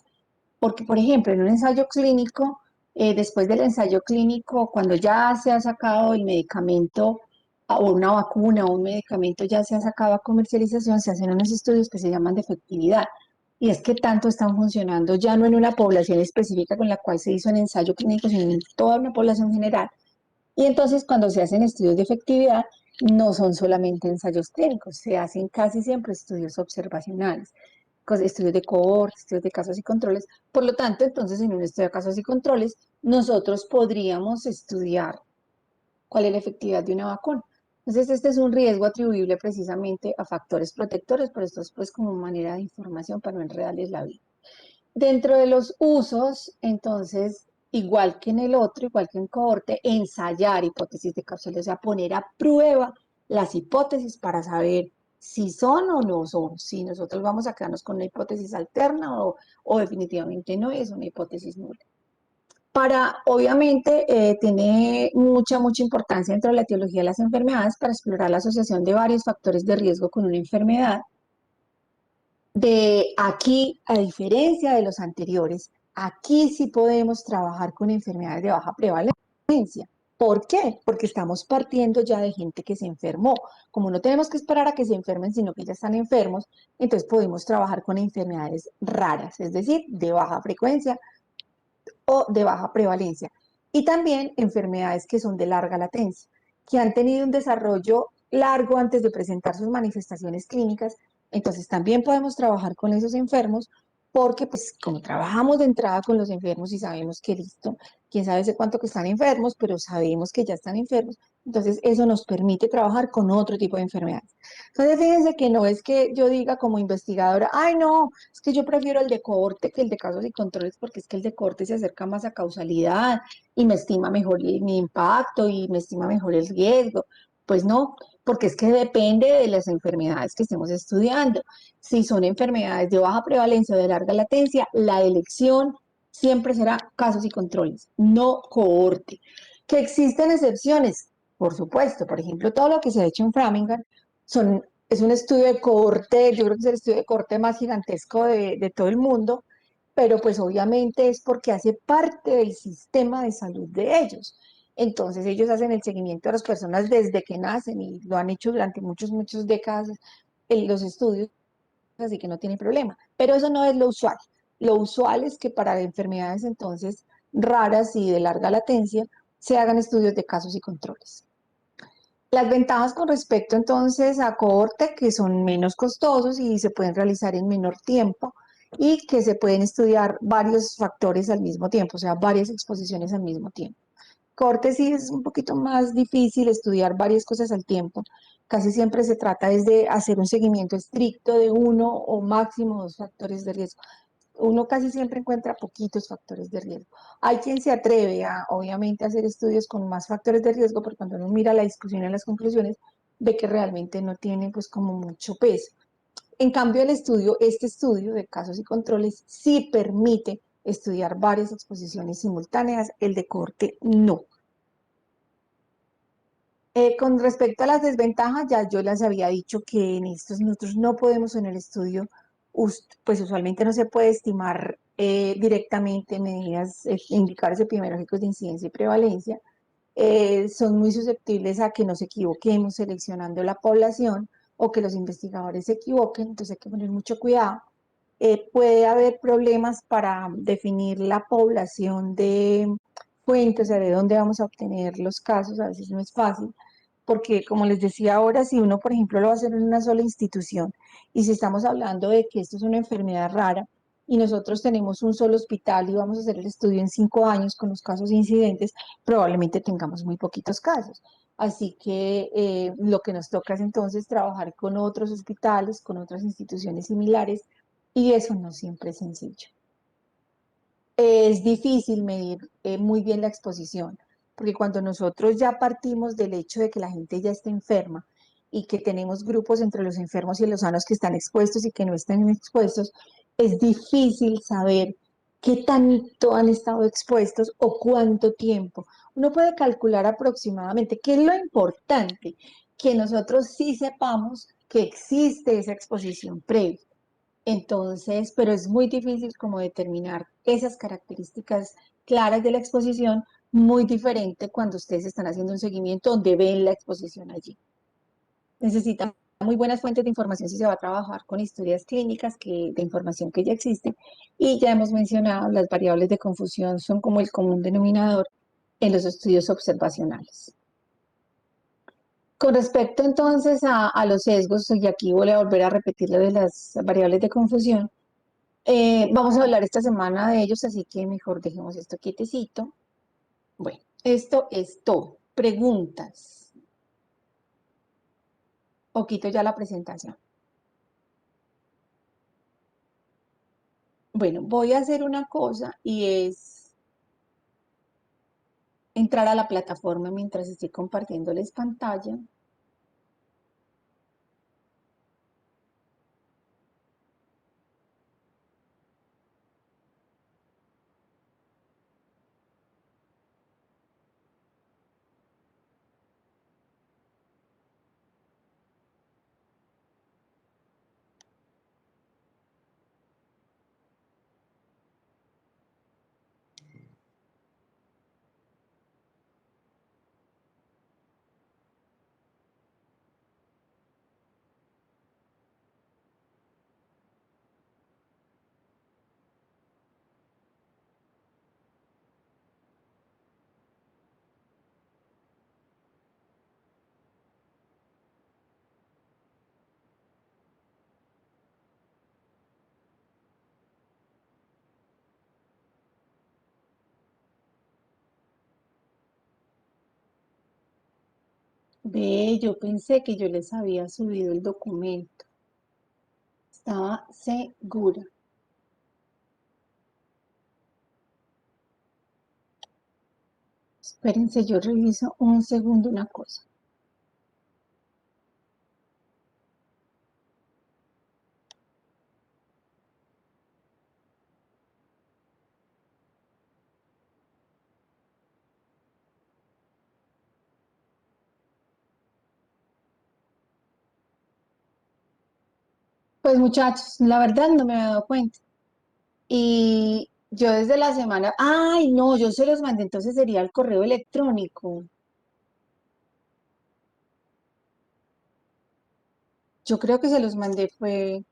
Porque, por ejemplo, en un ensayo clínico, después del ensayo clínico, cuando ya se ha sacado el medicamento o una vacuna o un medicamento ya se ha sacado a comercialización, se hacen unos estudios que se llaman de efectividad. Y es que tanto están funcionando ya no en una población específica con la cual se hizo el ensayo clínico, sino en toda una población general. Y entonces cuando se hacen estudios de efectividad, no son solamente ensayos clínicos, se hacen casi siempre estudios observacionales, estudios de cohorte, estudios de casos y controles. Por lo tanto, entonces en un estudio de casos y controles, nosotros podríamos estudiar cuál es la efectividad de una vacuna. Entonces, este es un riesgo atribuible precisamente a factores protectores, pero esto es pues como manera de información para no enredarles la vida. Dentro de los usos, entonces, igual que en el otro, igual que en cohorte, ensayar hipótesis de causalidad, o sea, poner a prueba las hipótesis para saber si son o no son, si nosotros vamos a quedarnos con una hipótesis alterna o definitivamente no es una hipótesis nula. Para, obviamente, tiene mucha importancia dentro de la etiología de las enfermedades para explorar la asociación de varios factores de riesgo con una enfermedad. De aquí, a diferencia de los anteriores, aquí sí podemos trabajar con enfermedades de baja prevalencia. ¿Por qué? Porque estamos partiendo ya de gente que se enfermó. Como no tenemos que esperar a que se enfermen, sino que ya están enfermos, entonces podemos trabajar con enfermedades raras, es decir, de baja frecuencia o de baja prevalencia. Y también enfermedades que son de larga latencia, que han tenido un desarrollo largo antes de presentar sus manifestaciones clínicas. Entonces también podemos trabajar con esos enfermos porque pues como trabajamos de entrada con los enfermos y sabemos que listo, quién sabe hace cuánto que están enfermos, pero sabemos que ya están enfermos, entonces eso nos permite trabajar con otro tipo de enfermedades. Entonces fíjense que no es que yo diga como investigadora, ay no, es que yo prefiero el de cohorte que el de casos y controles porque es que el de cohorte se acerca más a causalidad y me estima mejor mi impacto y me estima mejor el riesgo. Pues no, porque es que depende de las enfermedades que estemos estudiando. Si son enfermedades de baja prevalencia o de larga latencia, la elección siempre será casos y controles, no cohorte. ¿Que existen excepciones? Por supuesto, por ejemplo, todo lo que se ha hecho en Framingham es un estudio de cohorte, yo creo que es el estudio de cohorte más gigantesco de todo el mundo, pero pues obviamente es porque hace parte del sistema de salud de ellos. Entonces ellos hacen el seguimiento de las personas desde que nacen y lo han hecho durante muchas décadas en los estudios, así que no tienen problema. Pero eso no es lo usual. Lo usual es que para enfermedades entonces raras y de larga latencia se hagan estudios de casos y controles. Las ventajas con respecto entonces a cohorte, que son menos costosos y se pueden realizar en menor tiempo y que se pueden estudiar varios factores al mismo tiempo, o sea, varias exposiciones al mismo tiempo. Cohorte sí es un poquito más difícil estudiar varias cosas al tiempo. Casi siempre se trata es de hacer un seguimiento estricto de uno o máximo dos factores de riesgo. Uno casi siempre encuentra poquitos factores de riesgo. Hay quien se atreve a, obviamente, a hacer estudios con más factores de riesgo, pero cuando uno mira la discusión y las conclusiones, ve que realmente no tienen pues como mucho peso. En cambio, este estudio de casos y controles sí permite estudiar varias exposiciones simultáneas, el de cohorte no. Con respecto a las desventajas, ya yo les había dicho que en estos nosotros no podemos en el estudio, pues usualmente no se puede estimar directamente medidas, indicadores epidemiológicos de incidencia y prevalencia. Son muy susceptibles a que nos equivoquemos seleccionando la población o que los investigadores se equivoquen, entonces hay que poner mucho cuidado. Puede haber problemas para definir la población de fuentes, o sea, de dónde vamos a obtener los casos, a veces no es fácil, porque como les decía ahora, si uno, por ejemplo, lo va a hacer en una sola institución, y si estamos hablando de que esto es una enfermedad rara, y nosotros tenemos un solo hospital y vamos a hacer el estudio en 5 años con los casos incidentes, probablemente tengamos muy poquitos casos. Así que lo que nos toca es entonces trabajar con otros hospitales, con otras instituciones similares, y eso no siempre es sencillo. Es difícil medir muy bien la exposición. porque cuando nosotros ya partimos del hecho de que la gente ya está enferma y que tenemos grupos entre los enfermos y los sanos que están expuestos y que no están expuestos, es difícil saber qué tanto han estado expuestos o cuánto tiempo. Uno puede calcular aproximadamente, qué es lo importante, que nosotros sí sepamos que existe esa exposición previa. Entonces, pero es muy difícil como determinar esas características claras de la exposición, muy diferente cuando ustedes están haciendo un seguimiento donde ven la exposición allí. Necesitan muy buenas fuentes de información si se va a trabajar con historias clínicas de información que ya existe. Y ya hemos mencionado, las variables de confusión son como el común denominador en los estudios observacionales. Con respecto entonces a los sesgos, y aquí voy a volver a repetir lo de las variables de confusión, vamos a hablar esta semana de ellos, así que mejor dejemos esto quietecito. Bueno, esto es todo. Preguntas. O quito ya la presentación. Bueno, voy a hacer una cosa y es entrar a la plataforma mientras estoy compartiéndoles pantalla. Ve, yo pensé que yo les había subido el documento. Estaba segura. Espérense, yo reviso un segundo una cosa. Pues muchachos, la verdad no me había dado cuenta. Y yo desde la semana, ay, no, yo se los mandé, entonces sería el correo electrónico. Yo creo que se los mandé fue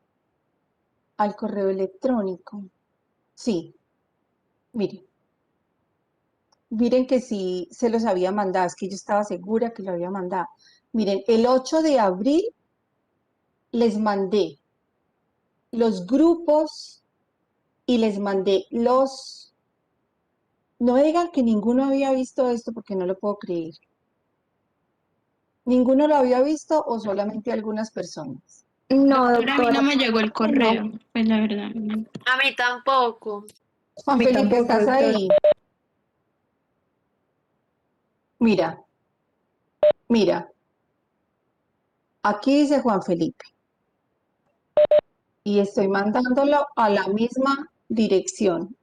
al correo electrónico. Sí, miren, miren que sí se los había mandado, es que yo estaba segura que lo había mandado. Miren, el 8 de abril les mandé los grupos y les mandé los... No me digan que ninguno había visto esto porque no lo puedo creer. ¿Ninguno lo había visto o solamente algunas personas? No, Doctora, a mí no doctora. me llegó el No. correo, pues la verdad. No. A mí tampoco. Juan mí Felipe, tampoco, ¿estás doctora. ahí? Mira, mira, aquí dice Juan Felipe y estoy mandándolo a la misma dirección,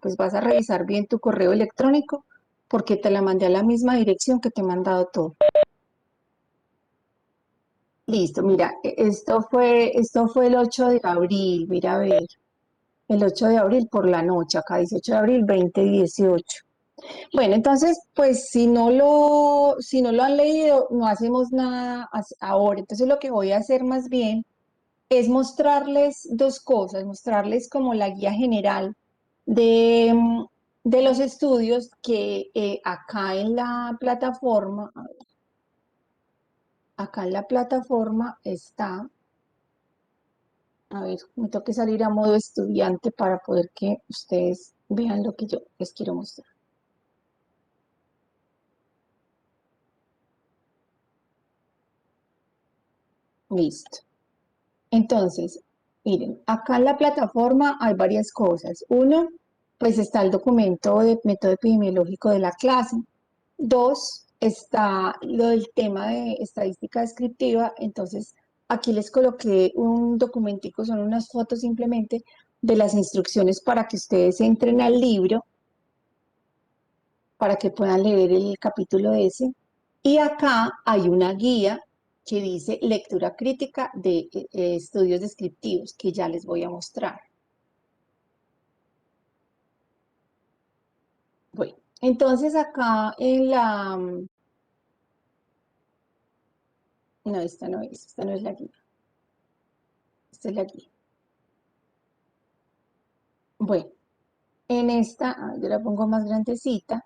pues vas a revisar bien tu correo electrónico porque te la mandé a la misma dirección que te he mandado todo. Listo, mira, esto fue el 8 de abril, mira a ver, el 8 de abril por la noche, acá 18 de abril 2018. Bueno, entonces, pues si no lo han leído, no hacemos nada ahora. Entonces, lo que voy a hacer más bien es mostrarles dos cosas, mostrarles como la guía general de, de los estudios que acá en la plataforma está, a ver, me tengo que salir a modo estudiante para poder que ustedes vean lo que yo les quiero mostrar. Listo. Entonces, miren, acá en la plataforma hay varias cosas. Uno, pues está el documento de método epidemiológico de la clase. 2, está lo del tema de estadística descriptiva. Entonces, aquí les coloqué un documentico, son unas fotos simplemente de las instrucciones para que ustedes entren al libro, para que puedan leer el capítulo ese. Y acá hay una guía que dice lectura crítica de estudios descriptivos, que ya les voy a mostrar. Bueno, entonces acá en la... No, esta no es la guía. Esta es la guía. Bueno, en esta, yo la pongo más grandecita.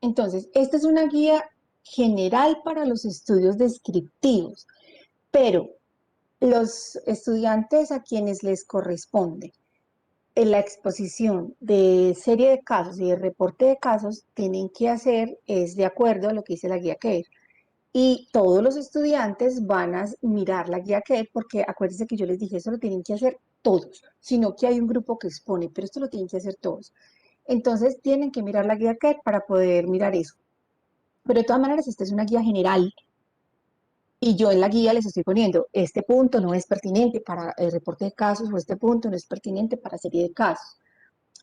Entonces, esta es una guía general para los estudios descriptivos, pero los estudiantes a quienes les corresponde en la exposición de serie de casos y de reporte de casos tienen que hacer es de acuerdo a lo que dice la guía CARE. Y todos los estudiantes van a mirar la guía CARE, porque acuérdense que yo les dije, eso lo tienen que hacer todos, sino que hay un grupo que expone, pero esto lo tienen que hacer todos. Entonces tienen que mirar la guía CARE para poder mirar eso. Pero de todas maneras, esta es una guía general y yo en la guía les estoy poniendo, este punto no es pertinente para el reporte de casos o este punto no es pertinente para serie de casos.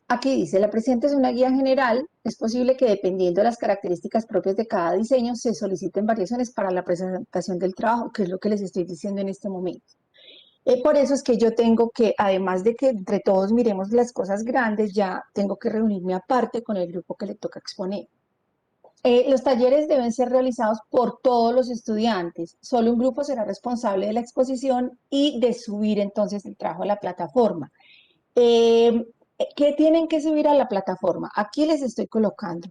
Aquí dice, la presente es una guía general, es posible que dependiendo de las características propias de cada diseño se soliciten variaciones para la presentación del trabajo, que es lo que les estoy diciendo en este momento. Por eso es que yo tengo que, además de que entre todos miremos las cosas grandes, ya tengo que reunirme aparte con el grupo que le toca exponer. Los talleres deben ser realizados por todos los estudiantes. Solo un grupo será responsable de la exposición y de subir entonces el trabajo a la plataforma. Eh, ¿Qué tienen que subir a la plataforma? Aquí les estoy colocando.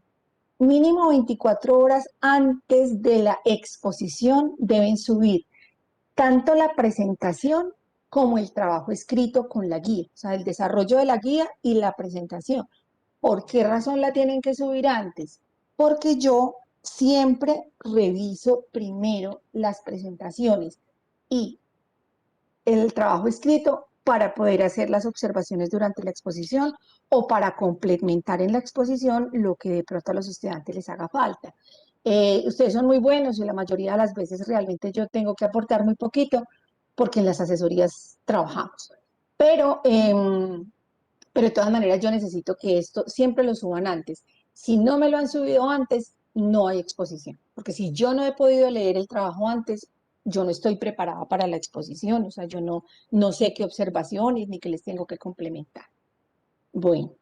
Mínimo 24 horas antes de la exposición deben subir tanto la presentación como el trabajo escrito con la guía, o sea, el desarrollo de la guía y la presentación. ¿Por qué razón la tienen que subir antes? Porque yo siempre reviso primero las presentaciones y el trabajo escrito para poder hacer las observaciones durante la exposición o para complementar en la exposición lo que de pronto a los estudiantes les haga falta. Ustedes son muy buenos y la mayoría de las veces realmente yo tengo que aportar muy poquito porque en las asesorías trabajamos. Pero de todas maneras yo necesito que esto siempre lo suban antes. Si no me lo han subido antes, no hay exposición. Porque si yo no he podido leer el trabajo antes, yo no estoy preparada para la exposición. O sea, yo no sé qué observaciones ni qué les tengo que complementar. Bueno,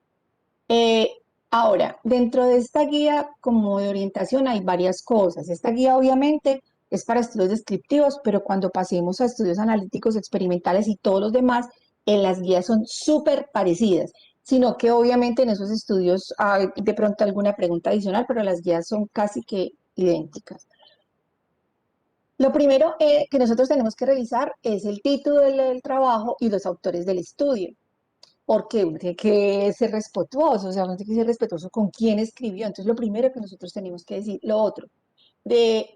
eh, ahora, dentro de esta guía como de orientación hay varias cosas. Esta guía obviamente es para estudios descriptivos, pero cuando pasemos a estudios analíticos, experimentales y todos los demás, las guías son súper parecidas, sino que obviamente en esos estudios hay de pronto alguna pregunta adicional, pero las guías son casi que idénticas. Lo primero que nosotros tenemos que revisar es el título del trabajo y los autores del estudio. Porque uno tiene que ser respetuoso, o sea, uno tiene que ser respetuoso con quién escribió. Entonces, lo primero que nosotros tenemos que decir, lo otro,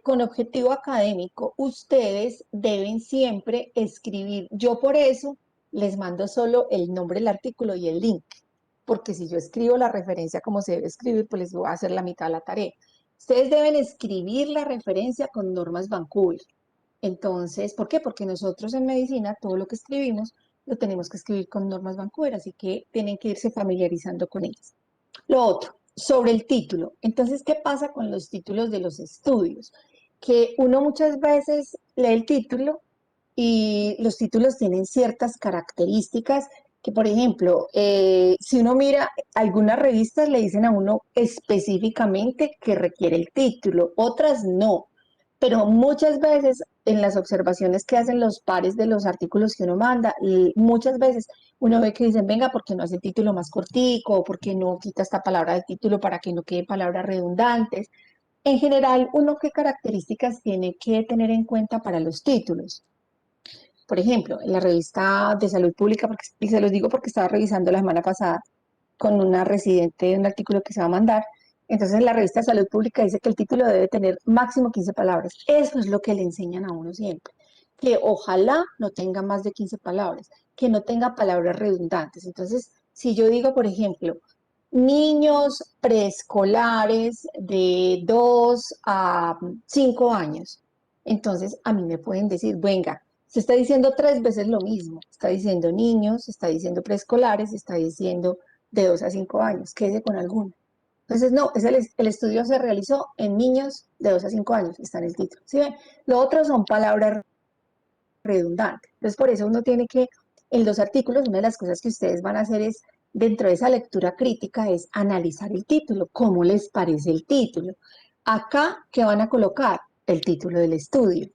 con objetivo académico, ustedes deben siempre escribir. Yo por eso les mando solo el nombre del artículo y el link, porque si yo escribo la referencia como se debe escribir, pues les voy a hacer la mitad de la tarea. Ustedes deben escribir la referencia con normas Vancouver. Entonces, ¿por qué? Porque nosotros en medicina todo lo que escribimos lo tenemos que escribir con normas Vancouver, así que tienen que irse familiarizando con ellas. Lo otro, sobre el título. Entonces, ¿qué pasa con los títulos de los estudios? Que uno muchas veces lee el título y los títulos tienen ciertas características que, por ejemplo, si uno mira, algunas revistas le dicen a uno específicamente que requiere el título, otras no. Pero muchas veces en las observaciones que hacen los pares de los artículos que uno manda, y muchas veces uno ve que dicen, venga, ¿por qué no hace el título más cortico? ¿O por qué no quita esta palabra del título para que no quede palabras redundantes? En general, uno qué características tiene que tener en cuenta para los títulos. Por ejemplo, en la revista de salud pública, porque, y se los digo porque estaba revisando la semana pasada con una residente un artículo que se va a mandar. Entonces, la revista de salud pública dice que el título debe tener máximo 15 palabras. Eso es lo que le enseñan a uno siempre. Que ojalá no tenga más de 15 palabras, que no tenga palabras redundantes. Entonces, si yo digo, por ejemplo, niños preescolares de 2 a 5 años. Entonces, a mí me pueden decir, venga, se está diciendo 3 veces lo mismo. Está diciendo niños, está diciendo preescolares, está diciendo de 2 a 5 años. Quédese con alguno. Entonces, no, el estudio se realizó en niños de 2 a 5 años, está en el título. ¿Sí ven? Lo otro son palabras redundante. Entonces, por eso uno tiene que, en los artículos, una de las cosas que ustedes van a hacer es, dentro de esa lectura crítica, es analizar el título, cómo les parece el título. Acá, ¿qué van a colocar? El título del estudio.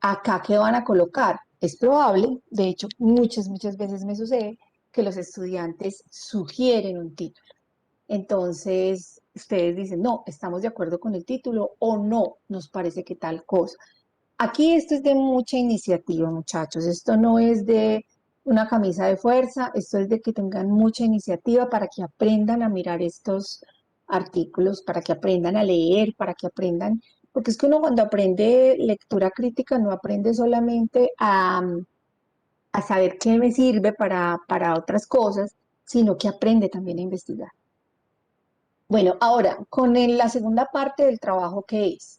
Acá, ¿qué van a colocar? Es probable, de hecho, muchas veces me sucede, que los estudiantes sugieren un título. Entonces, ustedes dicen, no, estamos de acuerdo con el título o no, nos parece que tal cosa. Aquí esto es de mucha iniciativa, muchachos. Esto no es de una camisa de fuerza, esto es de que tengan mucha iniciativa para que aprendan a mirar estos artículos, para que aprendan a leer, para que aprendan, porque es que uno cuando aprende lectura crítica no aprende solamente a saber qué me sirve para otras cosas, sino que aprende también a investigar. Bueno, ahora, con la segunda parte del trabajo que es.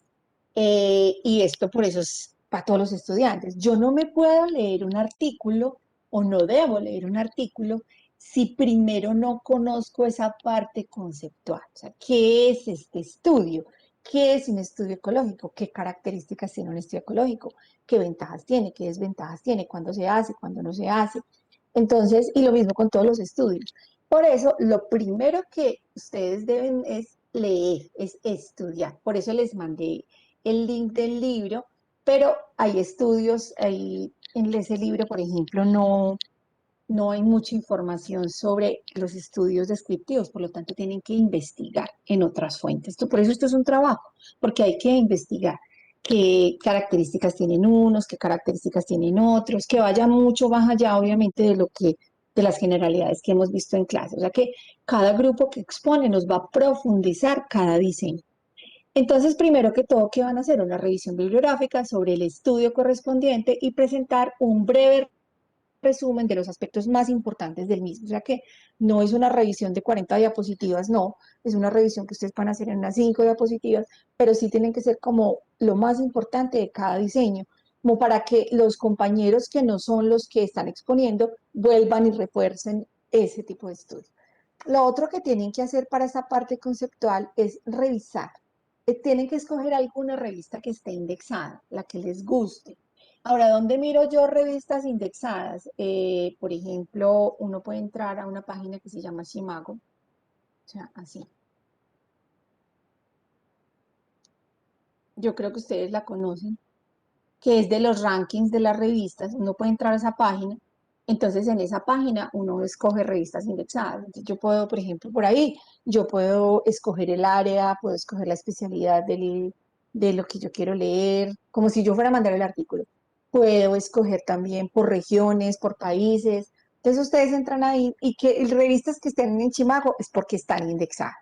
Y esto por eso es para todos los estudiantes. Yo no me puedo leer un artículo o no debo leer un artículo si primero no conozco esa parte conceptual. O sea, ¿qué es este estudio? ¿Qué es un estudio ecológico? ¿Qué características tiene un estudio ecológico? ¿Qué ventajas tiene? ¿Qué desventajas tiene? ¿Cuándo se hace? ¿Cuándo no se hace? Entonces, y lo mismo con todos los estudios. Por eso, lo primero que ustedes deben es leer, es estudiar. Por eso les mandé el link del libro, pero hay estudios, en ese libro, por ejemplo, no hay mucha información sobre los estudios descriptivos, por lo tanto tienen que investigar en otras fuentes. Por eso esto es un trabajo, porque hay que investigar qué características tienen unos, qué características tienen otros, que vaya mucho más allá, obviamente, de las generalidades que hemos visto en clase. O sea que cada grupo que expone nos va a profundizar cada diseño. Entonces, primero que todo, ¿qué van a hacer? Una revisión bibliográfica sobre el estudio correspondiente y presentar un breve resumen de los aspectos más importantes del mismo. O sea que no es una revisión de 40 diapositivas, no, es una revisión que ustedes van a hacer en unas 5 diapositivas, pero sí tienen que ser como lo más importante de cada diseño, como para que los compañeros que no son los que están exponiendo vuelvan y refuercen ese tipo de estudio. Lo otro que tienen que hacer para esa parte conceptual es revisar. Tienen que escoger alguna revista que esté indexada, la que les guste. Ahora, ¿dónde miro yo revistas indexadas? Por ejemplo, uno puede entrar a una página que se llama Shimago, o sea, así. Yo creo que ustedes la conocen, que es de los rankings de las revistas. Uno puede entrar a esa página. Entonces, en esa página uno escoge revistas indexadas. Entonces, yo puedo, por ejemplo, por ahí, yo puedo escoger el área, puedo escoger la especialidad de lo que yo quiero leer, como si yo fuera a mandar el artículo. Puedo escoger también por regiones, por países. Entonces, ustedes entran ahí y que revistas que estén en Chimago es porque están indexadas.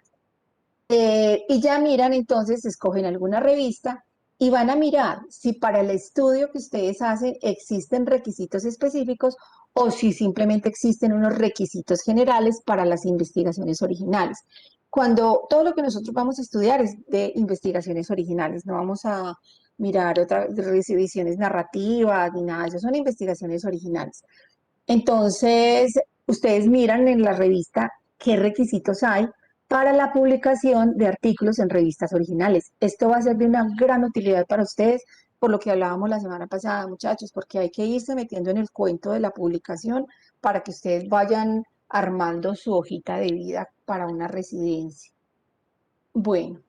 Y ya miran, entonces, escogen alguna revista y van a mirar si para el estudio que ustedes hacen existen requisitos específicos o si simplemente existen unos requisitos generales para las investigaciones originales. Cuando todo lo que nosotros vamos a estudiar es de investigaciones originales, no vamos a mirar otras revisiones narrativas ni nada, eso son investigaciones originales. Entonces, ustedes miran en la revista qué requisitos hay para la publicación de artículos en revistas originales. Esto va a ser de una gran utilidad para ustedes, por lo que hablábamos la semana pasada, muchachos, porque hay que irse metiendo en el cuento de la publicación para que ustedes vayan armando su hojita de vida para una residencia. Bueno,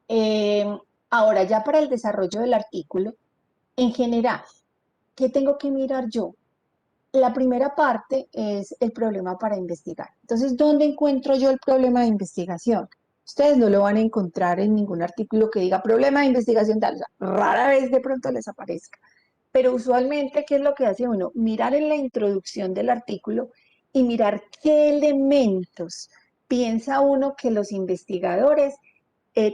eh, ahora ya para el desarrollo del artículo, en general, ¿qué tengo que mirar yo? La primera parte es el problema para investigar. Entonces, ¿dónde encuentro yo el problema de investigación? Ustedes no lo van a encontrar en ningún artículo que diga problema de investigación tal. O sea, rara vez de pronto les aparezca. Pero usualmente, ¿qué es lo que hace uno? Mirar en la introducción del artículo y mirar qué elementos piensa uno que los investigadores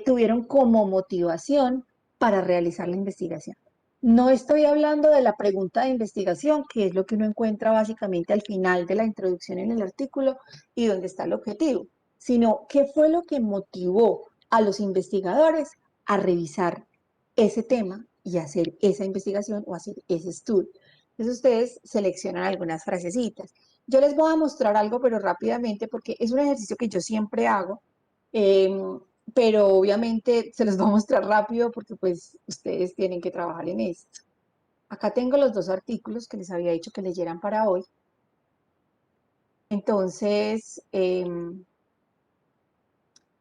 tuvieron como motivación para realizar la investigación. No estoy hablando de la pregunta de investigación, que es lo que uno encuentra básicamente al final de la introducción en el artículo y donde está el objetivo. sino qué fue lo que motivó a los investigadores a revisar ese tema y hacer esa investigación o hacer ese estudio. Entonces ustedes seleccionan algunas frasecitas. Yo les voy a mostrar algo, pero rápidamente, porque es un ejercicio que yo siempre hago, eh, pero obviamente se los voy a mostrar rápido porque pues ustedes tienen que trabajar en esto. Acá tengo los dos artículos que les había dicho que leyeran para hoy. Entonces,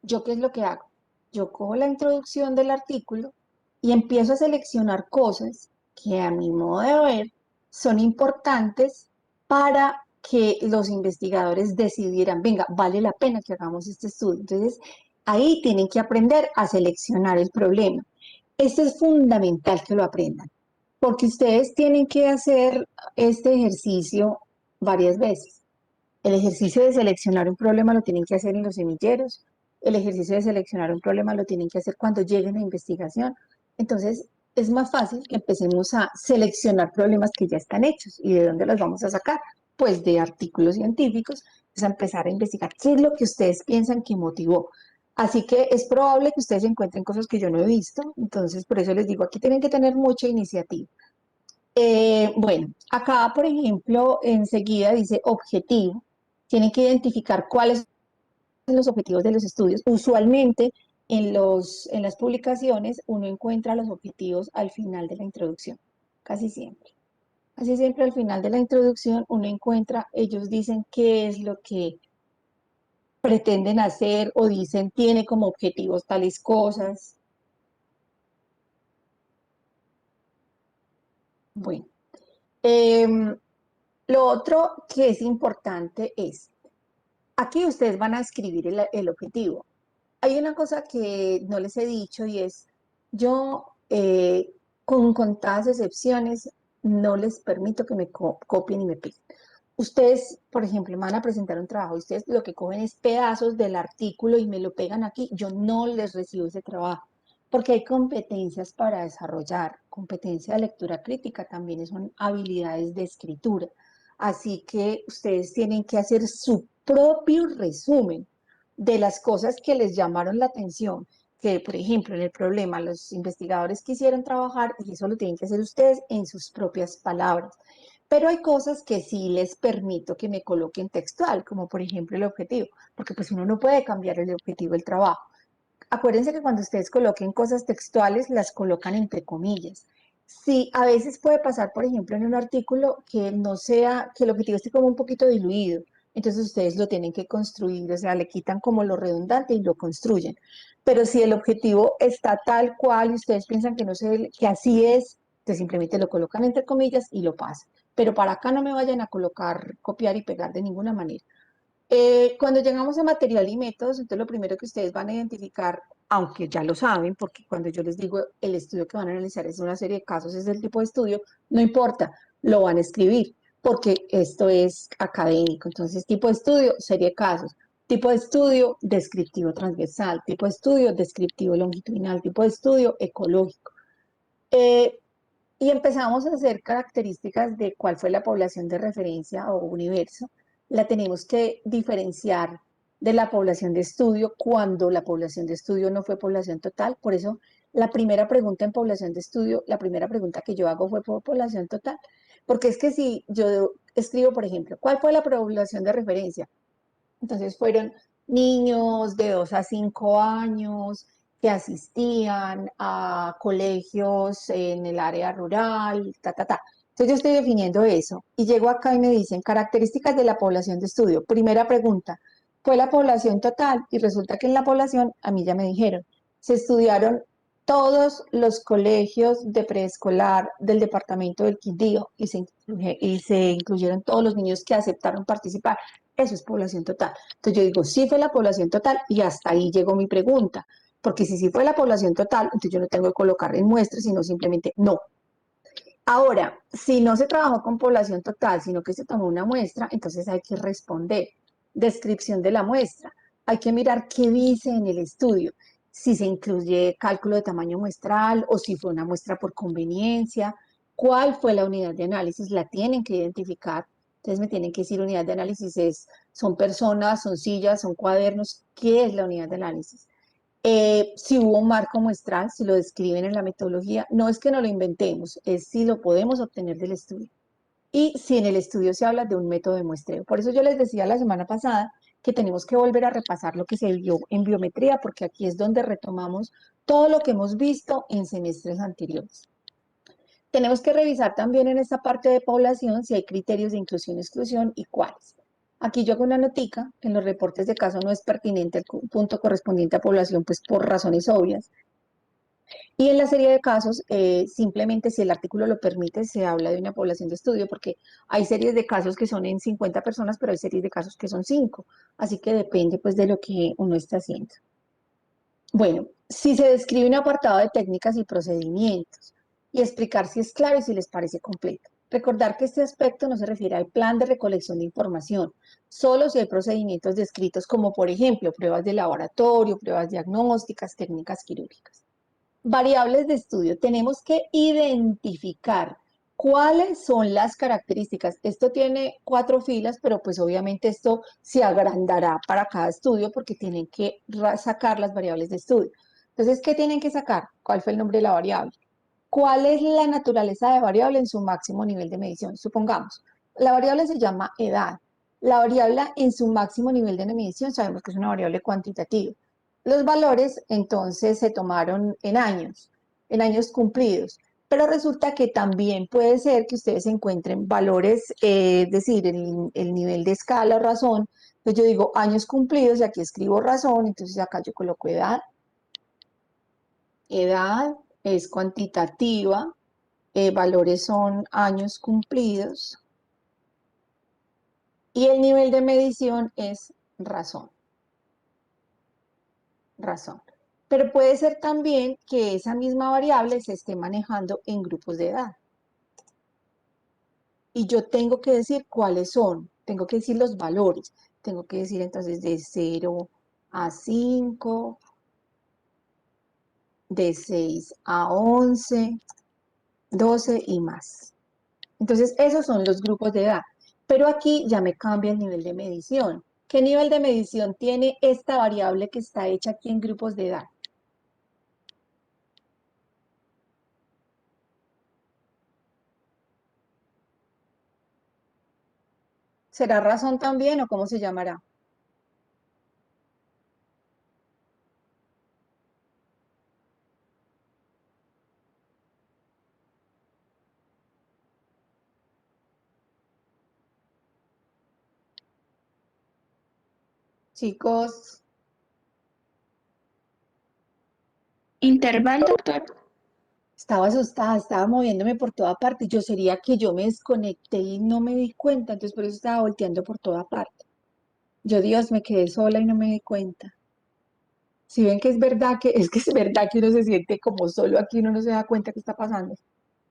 ¿yo qué es lo que hago? Yo cojo la introducción del artículo y empiezo a seleccionar cosas que a mi modo de ver son importantes para que los investigadores decidieran, venga, vale la pena que hagamos este estudio. Entonces, ahí tienen que aprender a seleccionar el problema. Esto es fundamental que lo aprendan, porque ustedes tienen que hacer este ejercicio varias veces. El ejercicio de seleccionar un problema lo tienen que hacer en los semilleros, el ejercicio de seleccionar un problema lo tienen que hacer cuando lleguen a investigación. Entonces, es más fácil que empecemos a seleccionar problemas que ya están hechos. ¿Y de dónde los vamos a sacar? Pues de artículos científicos, pues a empezar a investigar qué es lo que ustedes piensan que motivó. Así que es probable que ustedes encuentren cosas que yo no he visto, entonces por eso les digo, aquí tienen que tener mucha iniciativa. Bueno, acá, por ejemplo, enseguida dice objetivo. Tienen que identificar cuáles son los objetivos de los estudios. Usualmente en las publicaciones uno encuentra los objetivos al final de la introducción, casi siempre. Casi siempre al final de la introducción uno encuentra, ellos dicen qué es lo que pretenden hacer o dicen tiene como objetivos tales cosas. Bueno, em, lo otro que es importante es, aquí ustedes van a escribir el objetivo. Hay una cosa que no les he dicho y es, yo con contadas excepciones no les permito que me copien y me peguen. Ustedes, por ejemplo, me van a presentar un trabajo y ustedes lo que cogen es pedazos del artículo y me lo pegan aquí, yo no les recibo ese trabajo, porque hay competencias para desarrollar. Competencia de lectura crítica también son habilidades de escritura. Así que ustedes tienen que hacer su propio resumen de las cosas que les llamaron la atención, que por ejemplo en el problema los investigadores quisieron trabajar y eso lo tienen que hacer ustedes en sus propias palabras. Pero hay cosas que sí les permito que me coloquen textual, como por ejemplo el objetivo, porque pues uno no puede cambiar el objetivo del trabajo. Acuérdense que cuando ustedes coloquen cosas textuales, las colocan entre comillas. Sí, a veces puede pasar, por ejemplo, en un artículo que no sea, que el objetivo esté como un poquito diluido, entonces ustedes lo tienen que construir, o sea, le quitan como lo redundante y lo construyen. Pero si el objetivo está tal cual y ustedes piensan que no se, que así es, entonces simplemente lo colocan entre comillas y lo pasan. Pero para acá no me vayan a colocar, copiar y pegar de ninguna manera. Cuando llegamos a material y métodos, entonces lo primero que ustedes van a identificar, aunque ya lo saben, porque cuando yo les digo el estudio que van a analizar es una serie de casos, es el tipo de estudio, no importa, lo van a escribir, porque esto es académico. Entonces, tipo de estudio, serie de casos. Tipo de estudio, descriptivo transversal. Tipo de estudio, descriptivo longitudinal. Tipo de estudio, ecológico. Eh, y empezamos a hacer características de cuál fue la población de referencia o universo. La tenemos que diferenciar de la población de estudio cuando la población de estudio no fue población total. Por eso la primera pregunta en población de estudio, la primera pregunta que yo hago fue por población total. Porque es que si yo escribo, por ejemplo, ¿cuál fue la población de referencia? Entonces fueron niños de 2 a 5 años que asistían a colegios en el área rural, ta, ta, ta. Entonces yo estoy definiendo eso y llego acá y me dicen características de la población de estudio. Primera pregunta, ¿fue la población total? Y resulta que en la población, a mí ya me dijeron, se estudiaron todos los colegios de preescolar del departamento del Quindío y se incluyeron todos los niños que aceptaron participar. Eso es población total. Entonces yo digo, sí fue la población total y hasta ahí llegó mi pregunta. Porque si sí fue la población total, entonces yo no tengo que colocar en muestra, sino simplemente no. Ahora, si no se trabajó con población total, sino que se tomó una muestra, entonces hay que responder. Descripción de la muestra. Hay que mirar qué dice en el estudio. Si se incluye cálculo de tamaño muestral o si fue una muestra por conveniencia. ¿Cuál fue la unidad de análisis? La tienen que identificar. Entonces me tienen que decir unidad de análisis son personas, son sillas, son cuadernos. ¿Qué es la unidad de análisis? Si hubo un marco muestral, si lo describen en la metodología, no es que no lo inventemos, es si lo podemos obtener del estudio. Y si en el estudio se habla de un método de muestreo. Por eso yo les decía la semana pasada que tenemos que volver a repasar lo que se vio en biometría, porque aquí es donde retomamos todo lo que hemos visto en semestres anteriores. Tenemos que revisar también en esta parte de población si hay criterios de inclusión y exclusión y cuáles. Aquí yo hago una notica, que en los reportes de caso no es pertinente el punto correspondiente a población, pues por razones obvias. Y en la serie de casos, simplemente si el artículo lo permite, se habla de una población de estudio, porque hay series de casos que son en 50 personas, pero hay series de casos que son 5. Así que depende pues de lo que uno está haciendo. Bueno, si se describe un apartado de técnicas y procedimientos y explicar si es claro y si les parece completo. Recordar que este aspecto no se refiere al plan de recolección de información, solo si hay procedimientos descritos como, por ejemplo, pruebas de laboratorio, pruebas diagnósticas, técnicas quirúrgicas. Variables de estudio. Tenemos que identificar cuáles son las características. Esto tiene 4 filas, pero pues obviamente esto se agrandará para cada estudio porque tienen que sacar las variables de estudio. Entonces, ¿qué tienen que sacar? ¿Cuál fue el nombre de la variable? ¿Cuál es la naturaleza de variable en su máximo nivel de medición? Supongamos, la variable se llama edad. La variable en su máximo nivel de medición sabemos que es una variable cuantitativa. Los valores entonces se tomaron en años cumplidos, pero resulta que también puede ser que ustedes encuentren valores, es decir, el nivel de escala o razón. Entonces yo digo años cumplidos y aquí escribo razón, entonces acá yo coloco edad. Edad es cuantitativa, valores son años cumplidos y el nivel de medición es razón. Razón. Pero puede ser también que esa misma variable se esté manejando en grupos de edad. Y yo tengo que decir cuáles son, tengo que decir los valores. Tengo que decir entonces de 0 a 5, de 6 a 11, 12 y más. Entonces, esos son los grupos de edad. Pero aquí ya me cambia el nivel de medición. ¿Qué nivel de medición tiene esta variable que está hecha aquí en grupos de edad? ¿Será razón también o cómo se llamará? Chicos, Intervalo, doctor. estaba asustada, estaba moviéndome por toda parte. Yo sería que yo me desconecté y no me di cuenta, entonces por eso estaba volteando por toda parte. Yo, Dios, me quedé sola y no me di cuenta. Si ven que es verdad que es verdad que uno se siente como solo aquí, uno no se da cuenta qué está pasando.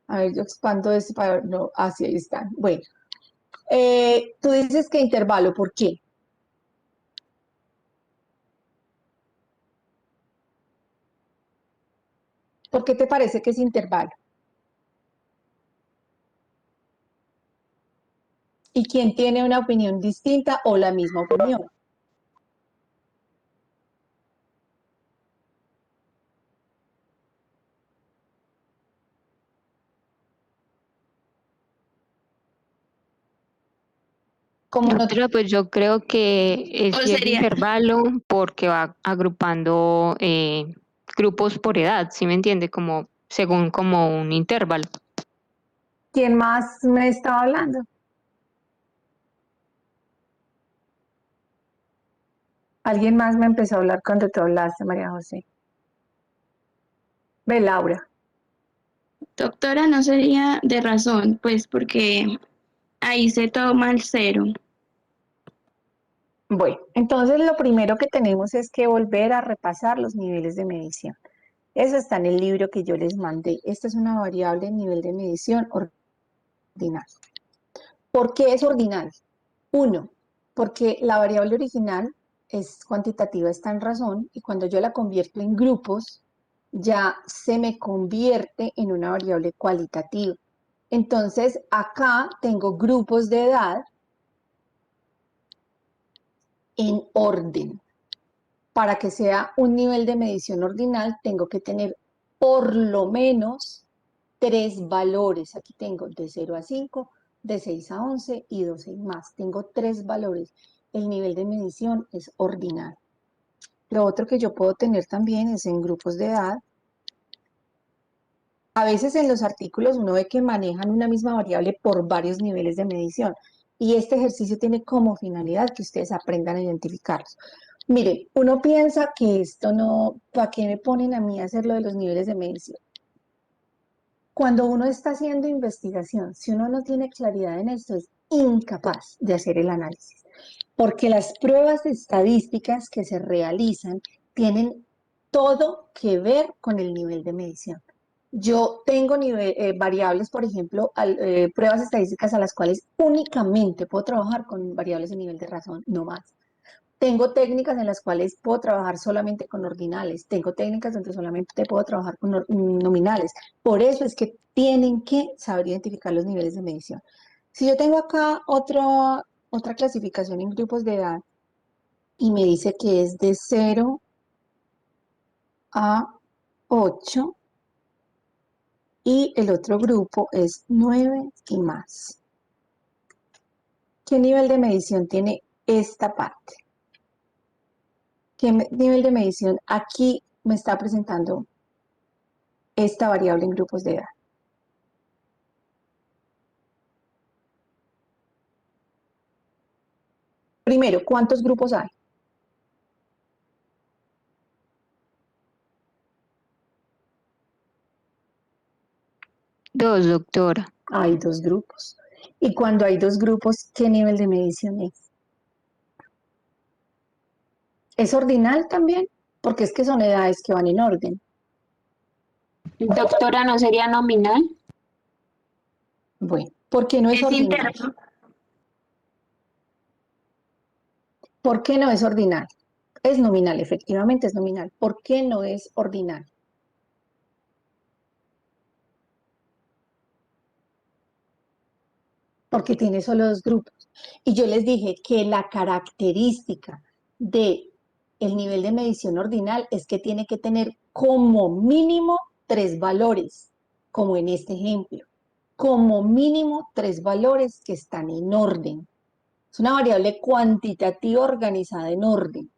A ver, yo expando esto para ver, no, así ahí están. Bueno, tú dices que intervalo, ¿por qué? ¿Por qué te parece que es intervalo? ¿Y quién tiene una opinión distinta o la misma opinión? Como no, Doctora, pues yo creo que O sí es sería, intervalo porque va agrupando grupos por edad, ¿sí me entiende? Como según como un intervalo. ¿quién más me estaba hablando? Alguien más me empezó a hablar cuando tú hablaste, María José. Ve, Laura. doctora, no sería de razón, pues porque ahí se toma el cero. Bueno, entonces lo primero que tenemos es que volver a repasar los niveles de medición. Eso está en el libro que yo les mandé. Esta es una variable en nivel de medición ordinal. ¿Por qué es ordinal? Uno, porque la variable original es cuantitativa, está en razón, y cuando yo la convierto en grupos, ya se me convierte en una variable cualitativa. Entonces, acá tengo grupos de edad en orden. Para que sea un nivel de medición ordinal, tengo que tener por lo menos 3 valores. Aquí tengo de 0 a 5, de 6 a 11 y 12 y más. Tengo 3 valores. El nivel de medición es ordinal. Lo otro que yo puedo tener también es en grupos de edad. A veces en los artículos uno ve que manejan una misma variable por varios niveles de medición. Y este ejercicio tiene como finalidad que ustedes aprendan a identificarlos. Mire, uno piensa que esto no, ¿para qué me ponen a mí a hacer lo de los niveles de medición? Cuando uno está haciendo investigación, si uno no tiene claridad en esto, es incapaz de hacer el análisis, porque las pruebas estadísticas que se realizan tienen todo que ver con el nivel de medición. Yo tengo variables, por ejemplo, pruebas estadísticas a las cuales únicamente puedo trabajar con variables de nivel de razón, no más. Tengo técnicas en las cuales puedo trabajar solamente con ordinales, tengo técnicas donde solamente puedo trabajar con nominales. Por eso es que tienen que saber identificar los niveles de medición. Si yo tengo acá otra clasificación en grupos de edad y me dice que es de 0 a 8 y el otro grupo es 9 y más. ¿Qué nivel de medición tiene esta parte? ¿Qué nivel de medición aquí me está presentando esta variable en grupos de edad? Primero, ¿cuántos grupos hay? Dos, doctora. Hay 2 grupos. Y cuando hay 2 grupos, ¿qué nivel de medición es? ¿Es ordinal también? Porque es que son edades que van en orden. Doctora, ¿no sería nominal? Bueno, ¿por qué no es Es ordinal? interno. ¿Por qué no es ordinal? Es nominal, efectivamente es nominal. ¿Por qué no es ordinal? Porque tiene solo 2 grupos. Y yo les dije que la característica de el nivel de medición ordinal es que tiene que tener como mínimo 3 valores, como en este ejemplo. Como mínimo 3 valores que están en orden. Es una variable cuantitativa organizada en orden.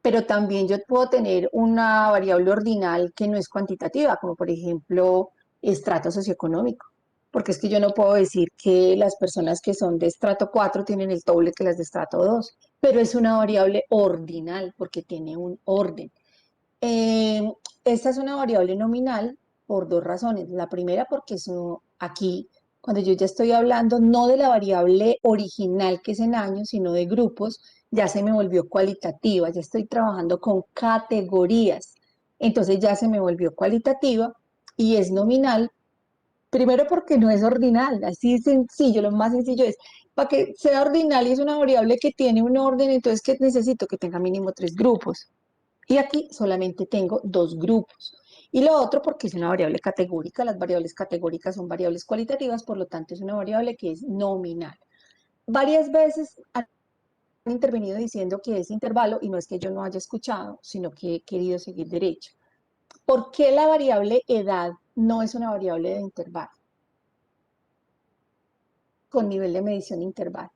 Pero también yo puedo tener una variable ordinal que no es cuantitativa, como por ejemplo estrato socioeconómico. Porque es que yo no puedo decir que las personas que son de estrato 4 tienen el doble que las de estrato 2, pero es una variable ordinal porque tiene un orden. Eh, Esta es una variable nominal por 2 razones. La primera porque eso aquí, cuando yo ya estoy hablando no de la variable original que es en años, sino de grupos, ya se me volvió cualitativa, ya estoy trabajando con categorías. Entonces ya se me volvió cualitativa y es nominal. Primero porque no es ordinal, así es sencillo, lo más sencillo es, para que sea ordinal y es una variable que tiene un orden, entonces ¿qué necesito? Que tenga mínimo 3 grupos. Y aquí solamente tengo 2 grupos. Y lo otro porque es una variable categórica. Las variables categóricas son variables cualitativas, por lo tanto es una variable que es nominal. Varias veces han intervenido diciendo que es intervalo y no es que yo no haya escuchado, sino que he querido seguir derecho. ¿Por qué la variable edad no es una variable de intervalo? Con nivel de medición intervalo.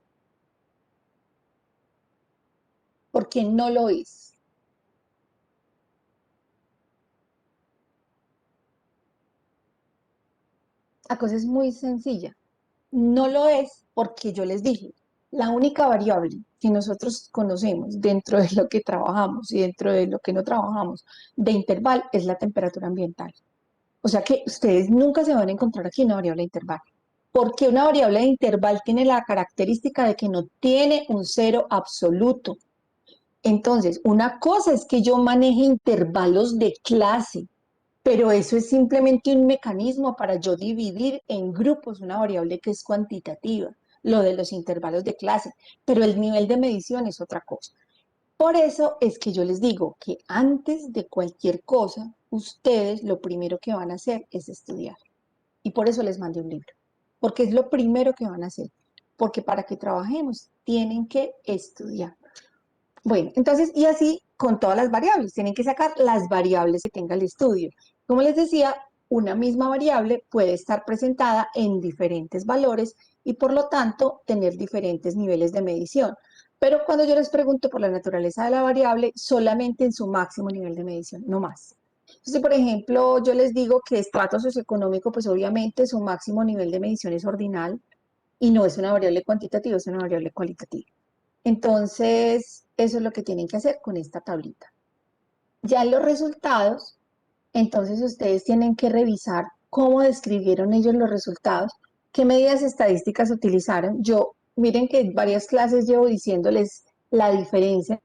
Porque no lo es. La cosa es muy sencilla. No lo es porque yo les dije, la única variable que nosotros conocemos dentro de lo que trabajamos y dentro de lo que no trabajamos de intervalo es la temperatura ambiental. O sea que ustedes nunca se van a encontrar aquí una variable de intervalo. Porque una variable de intervalo tiene la característica de que no tiene un cero absoluto. Entonces, una cosa es que yo maneje intervalos de clase, pero eso es simplemente un mecanismo para yo dividir en grupos una variable que es cuantitativa, lo de los intervalos de clase, pero el nivel de medición es otra cosa. Por eso es que yo les digo que antes de cualquier cosa, ustedes lo primero que van a hacer es estudiar. Y por eso les mandé un libro, porque es lo primero que van a hacer, porque para que trabajemos tienen que estudiar. Bueno, entonces, y así con todas las variables, tienen que sacar las variables que tenga el estudio. Como les decía, una misma variable puede estar presentada en diferentes valores y por lo tanto tener diferentes niveles de medición. Pero cuando yo les pregunto por la naturaleza de la variable, solamente en su máximo nivel de medición, no más. Entonces, por ejemplo, yo les digo que estrato socioeconómico, pues obviamente su máximo nivel de medición es ordinal y no es una variable cuantitativa, es una variable cualitativa. Entonces, eso es lo que tienen que hacer con esta tablita. Ya en los resultados, entonces ustedes tienen que revisar cómo describieron ellos los resultados, qué medidas estadísticas utilizaron. Miren que varias clases llevo diciéndoles la diferencia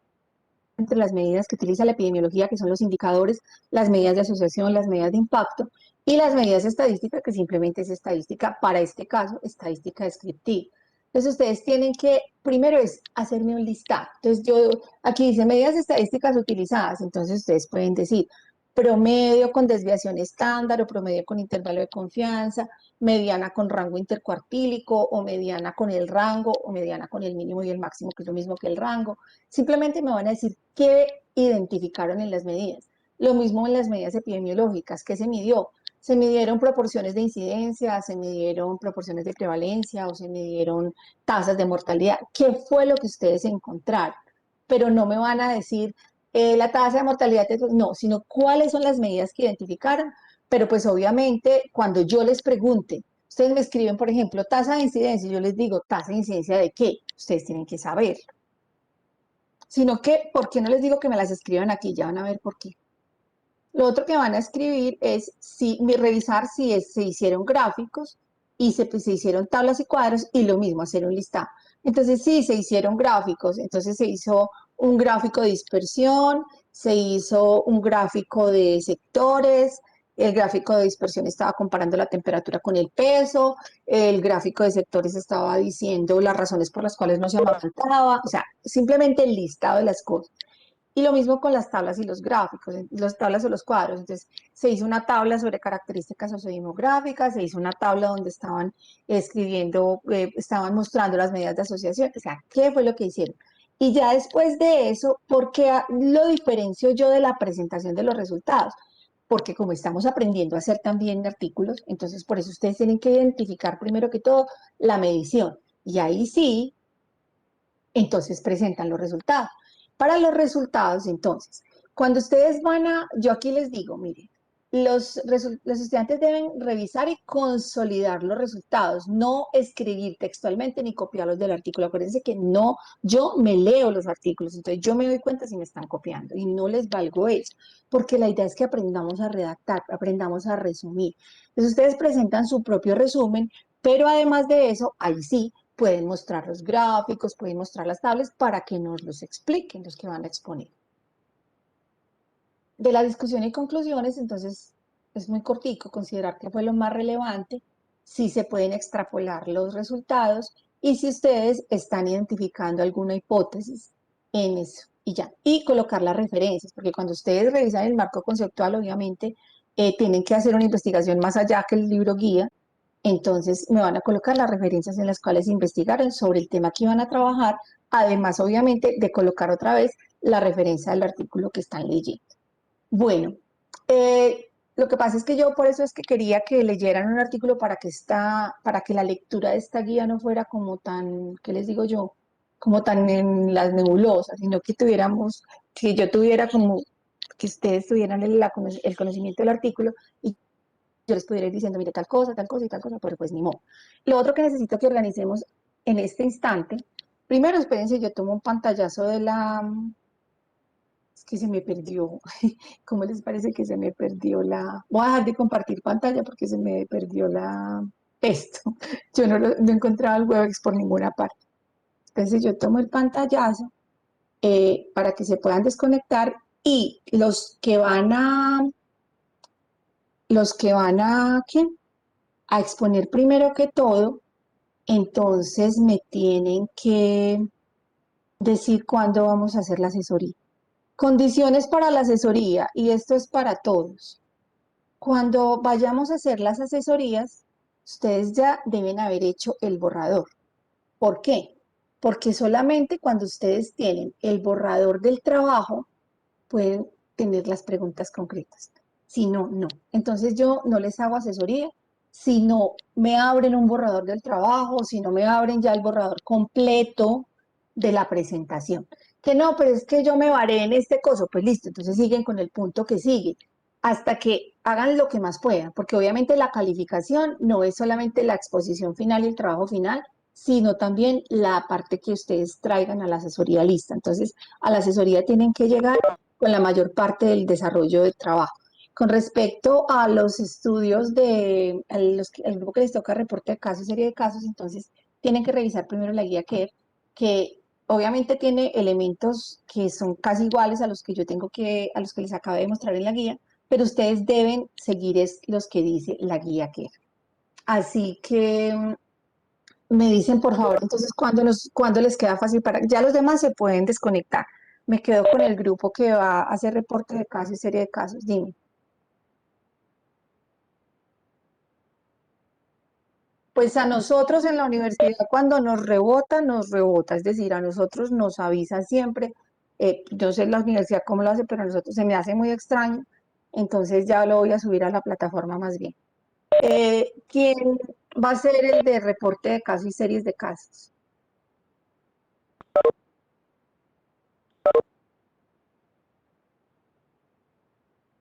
entre las medidas que utiliza la epidemiología, que son los indicadores, las medidas de asociación, las medidas de impacto, y las medidas estadísticas, que simplemente es estadística, para este caso, estadística descriptiva. Entonces ustedes tienen que, primero es hacerme un listado. Entonces aquí dice medidas estadísticas utilizadas, entonces ustedes pueden decir promedio con desviación estándar o promedio con intervalo de confianza, mediana con rango intercuartílico o mediana con el rango o mediana con el mínimo y el máximo, que es lo mismo que el rango. Simplemente me van a decir qué identificaron en las medidas. Lo mismo en las medidas epidemiológicas, ¿qué se midió? Se midieron proporciones de incidencia, se midieron proporciones de prevalencia o se midieron tasas de mortalidad. ¿Qué fue lo que ustedes encontraron? Pero no me van a decir la tasa de mortalidad, no, sino cuáles son las medidas que identificaron. Pero pues obviamente cuando yo les pregunte, ustedes me escriben, por ejemplo, tasa de incidencia, y yo les digo, ¿tasa de incidencia de qué? Ustedes tienen que saber. Sino que, ¿por qué no les digo que me las escriban aquí? Ya van a ver por qué. Lo otro que van a escribir es revisar si se hicieron gráficos y se hicieron tablas y cuadros y lo mismo, hacer un listado. Entonces, sí, se hicieron gráficos, entonces se hizo un gráfico de dispersión, se hizo un gráfico de sectores, el gráfico de dispersión estaba comparando la temperatura con el peso, el gráfico de sectores estaba diciendo las razones por las cuales no se amamantaba, o sea, simplemente el listado de las cosas. Y lo mismo con las tablas y los gráficos, las tablas o los cuadros. Entonces, se hizo una tabla sobre características sociodemográficas, se hizo una tabla donde estaban escribiendo, estaban mostrando las medidas de asociación, o sea, ¿qué fue lo que hicieron? Y ya después de eso, ¿por qué lo diferencio yo de la presentación de los resultados? Porque como estamos aprendiendo a hacer también artículos, entonces por eso ustedes tienen que identificar primero que todo la medición. Y ahí sí, entonces presentan los resultados. Para los resultados, entonces, cuando ustedes yo aquí les digo, miren, los estudiantes deben revisar y consolidar los resultados, no escribir textualmente ni copiarlos del artículo. Acuérdense que no, yo me leo los artículos, entonces yo me doy cuenta si me están copiando y no les valgo eso, porque la idea es que aprendamos a redactar, aprendamos a resumir. Entonces ustedes presentan su propio resumen, pero además de eso, ahí sí, pueden mostrar los gráficos, pueden mostrar las tablas para que nos los expliquen los que van a exponer. De la discusión y conclusiones, entonces, es muy cortico, considerar que fue lo más relevante, si se pueden extrapolar los resultados y si ustedes están identificando alguna hipótesis en eso y ya. Y colocar las referencias, porque cuando ustedes revisan el marco conceptual, obviamente, tienen que hacer una investigación más allá que el libro guía. Entonces me van a colocar las referencias en las cuales investigaron sobre el tema que iban a trabajar, además obviamente de colocar otra vez la referencia del artículo que están leyendo. Bueno, lo que pasa es que yo por eso es que quería que leyeran un artículo para que la lectura de esta guía no fuera como tan, ¿qué les digo yo? Como tan en las nebulosas, sino que que yo tuviera como, que ustedes tuvieran el conocimiento del artículo y yo les pudiera ir diciendo, mire, tal cosa y tal cosa, pero pues ni modo. Lo otro que necesito que organicemos en este instante, primero espérense, yo tomo un pantallazo es que se me perdió, ¿cómo les parece que se me perdió voy a dejar de compartir pantalla porque se me perdió esto, yo no encontraba el Webex por ninguna parte. Entonces yo tomo el pantallazo para que se puedan desconectar y ¿qué? A exponer primero que todo, entonces me tienen que decir cuándo vamos a hacer la asesoría. Condiciones para la asesoría, y esto es para todos. Cuando vayamos a hacer las asesorías, ustedes ya deben haber hecho el borrador. ¿Por qué? porque solamente cuando ustedes tienen el borrador del trabajo pueden tener las preguntas concretas. Si no, no. Entonces yo no les hago asesoría si no me abren un borrador del trabajo, si no me abren ya el borrador completo de la presentación. Que no, pero es que yo me varé en este coso, pues listo, entonces siguen con el punto que sigue, hasta que hagan lo que más puedan, porque obviamente la calificación no es solamente la exposición final y el trabajo final, sino también la parte que ustedes traigan a la asesoría lista. Entonces, a la asesoría tienen que llegar con la mayor parte del desarrollo del trabajo. Con respecto a los estudios el grupo que les toca reporte de casos, serie de casos, entonces tienen que revisar primero la guía que obviamente tiene elementos que son casi iguales a los que a los que les acabé de mostrar en la guía, pero ustedes deben seguir los que dice la guía que. Así que me dicen, por favor, entonces, ¿cuándo les queda fácil para...? Ya los demás se pueden desconectar. Me quedo con el grupo que va a hacer reporte de casos y serie de casos. Dime. Pues a nosotros en la universidad cuando nos rebota, es decir, a nosotros nos avisa siempre, yo sé la universidad cómo lo hace, pero a nosotros se me hace muy extraño, entonces ya lo voy a subir a la plataforma más bien. ¿Quién va a ser el de reporte de casos y series de casos?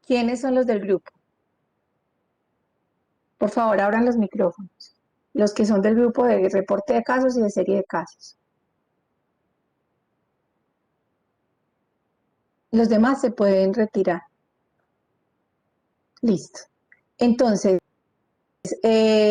¿Quiénes son los del grupo? Por favor, abran los micrófonos. Los que son del grupo de reporte de casos y de serie de casos. Los demás se pueden retirar. Listo. Entonces,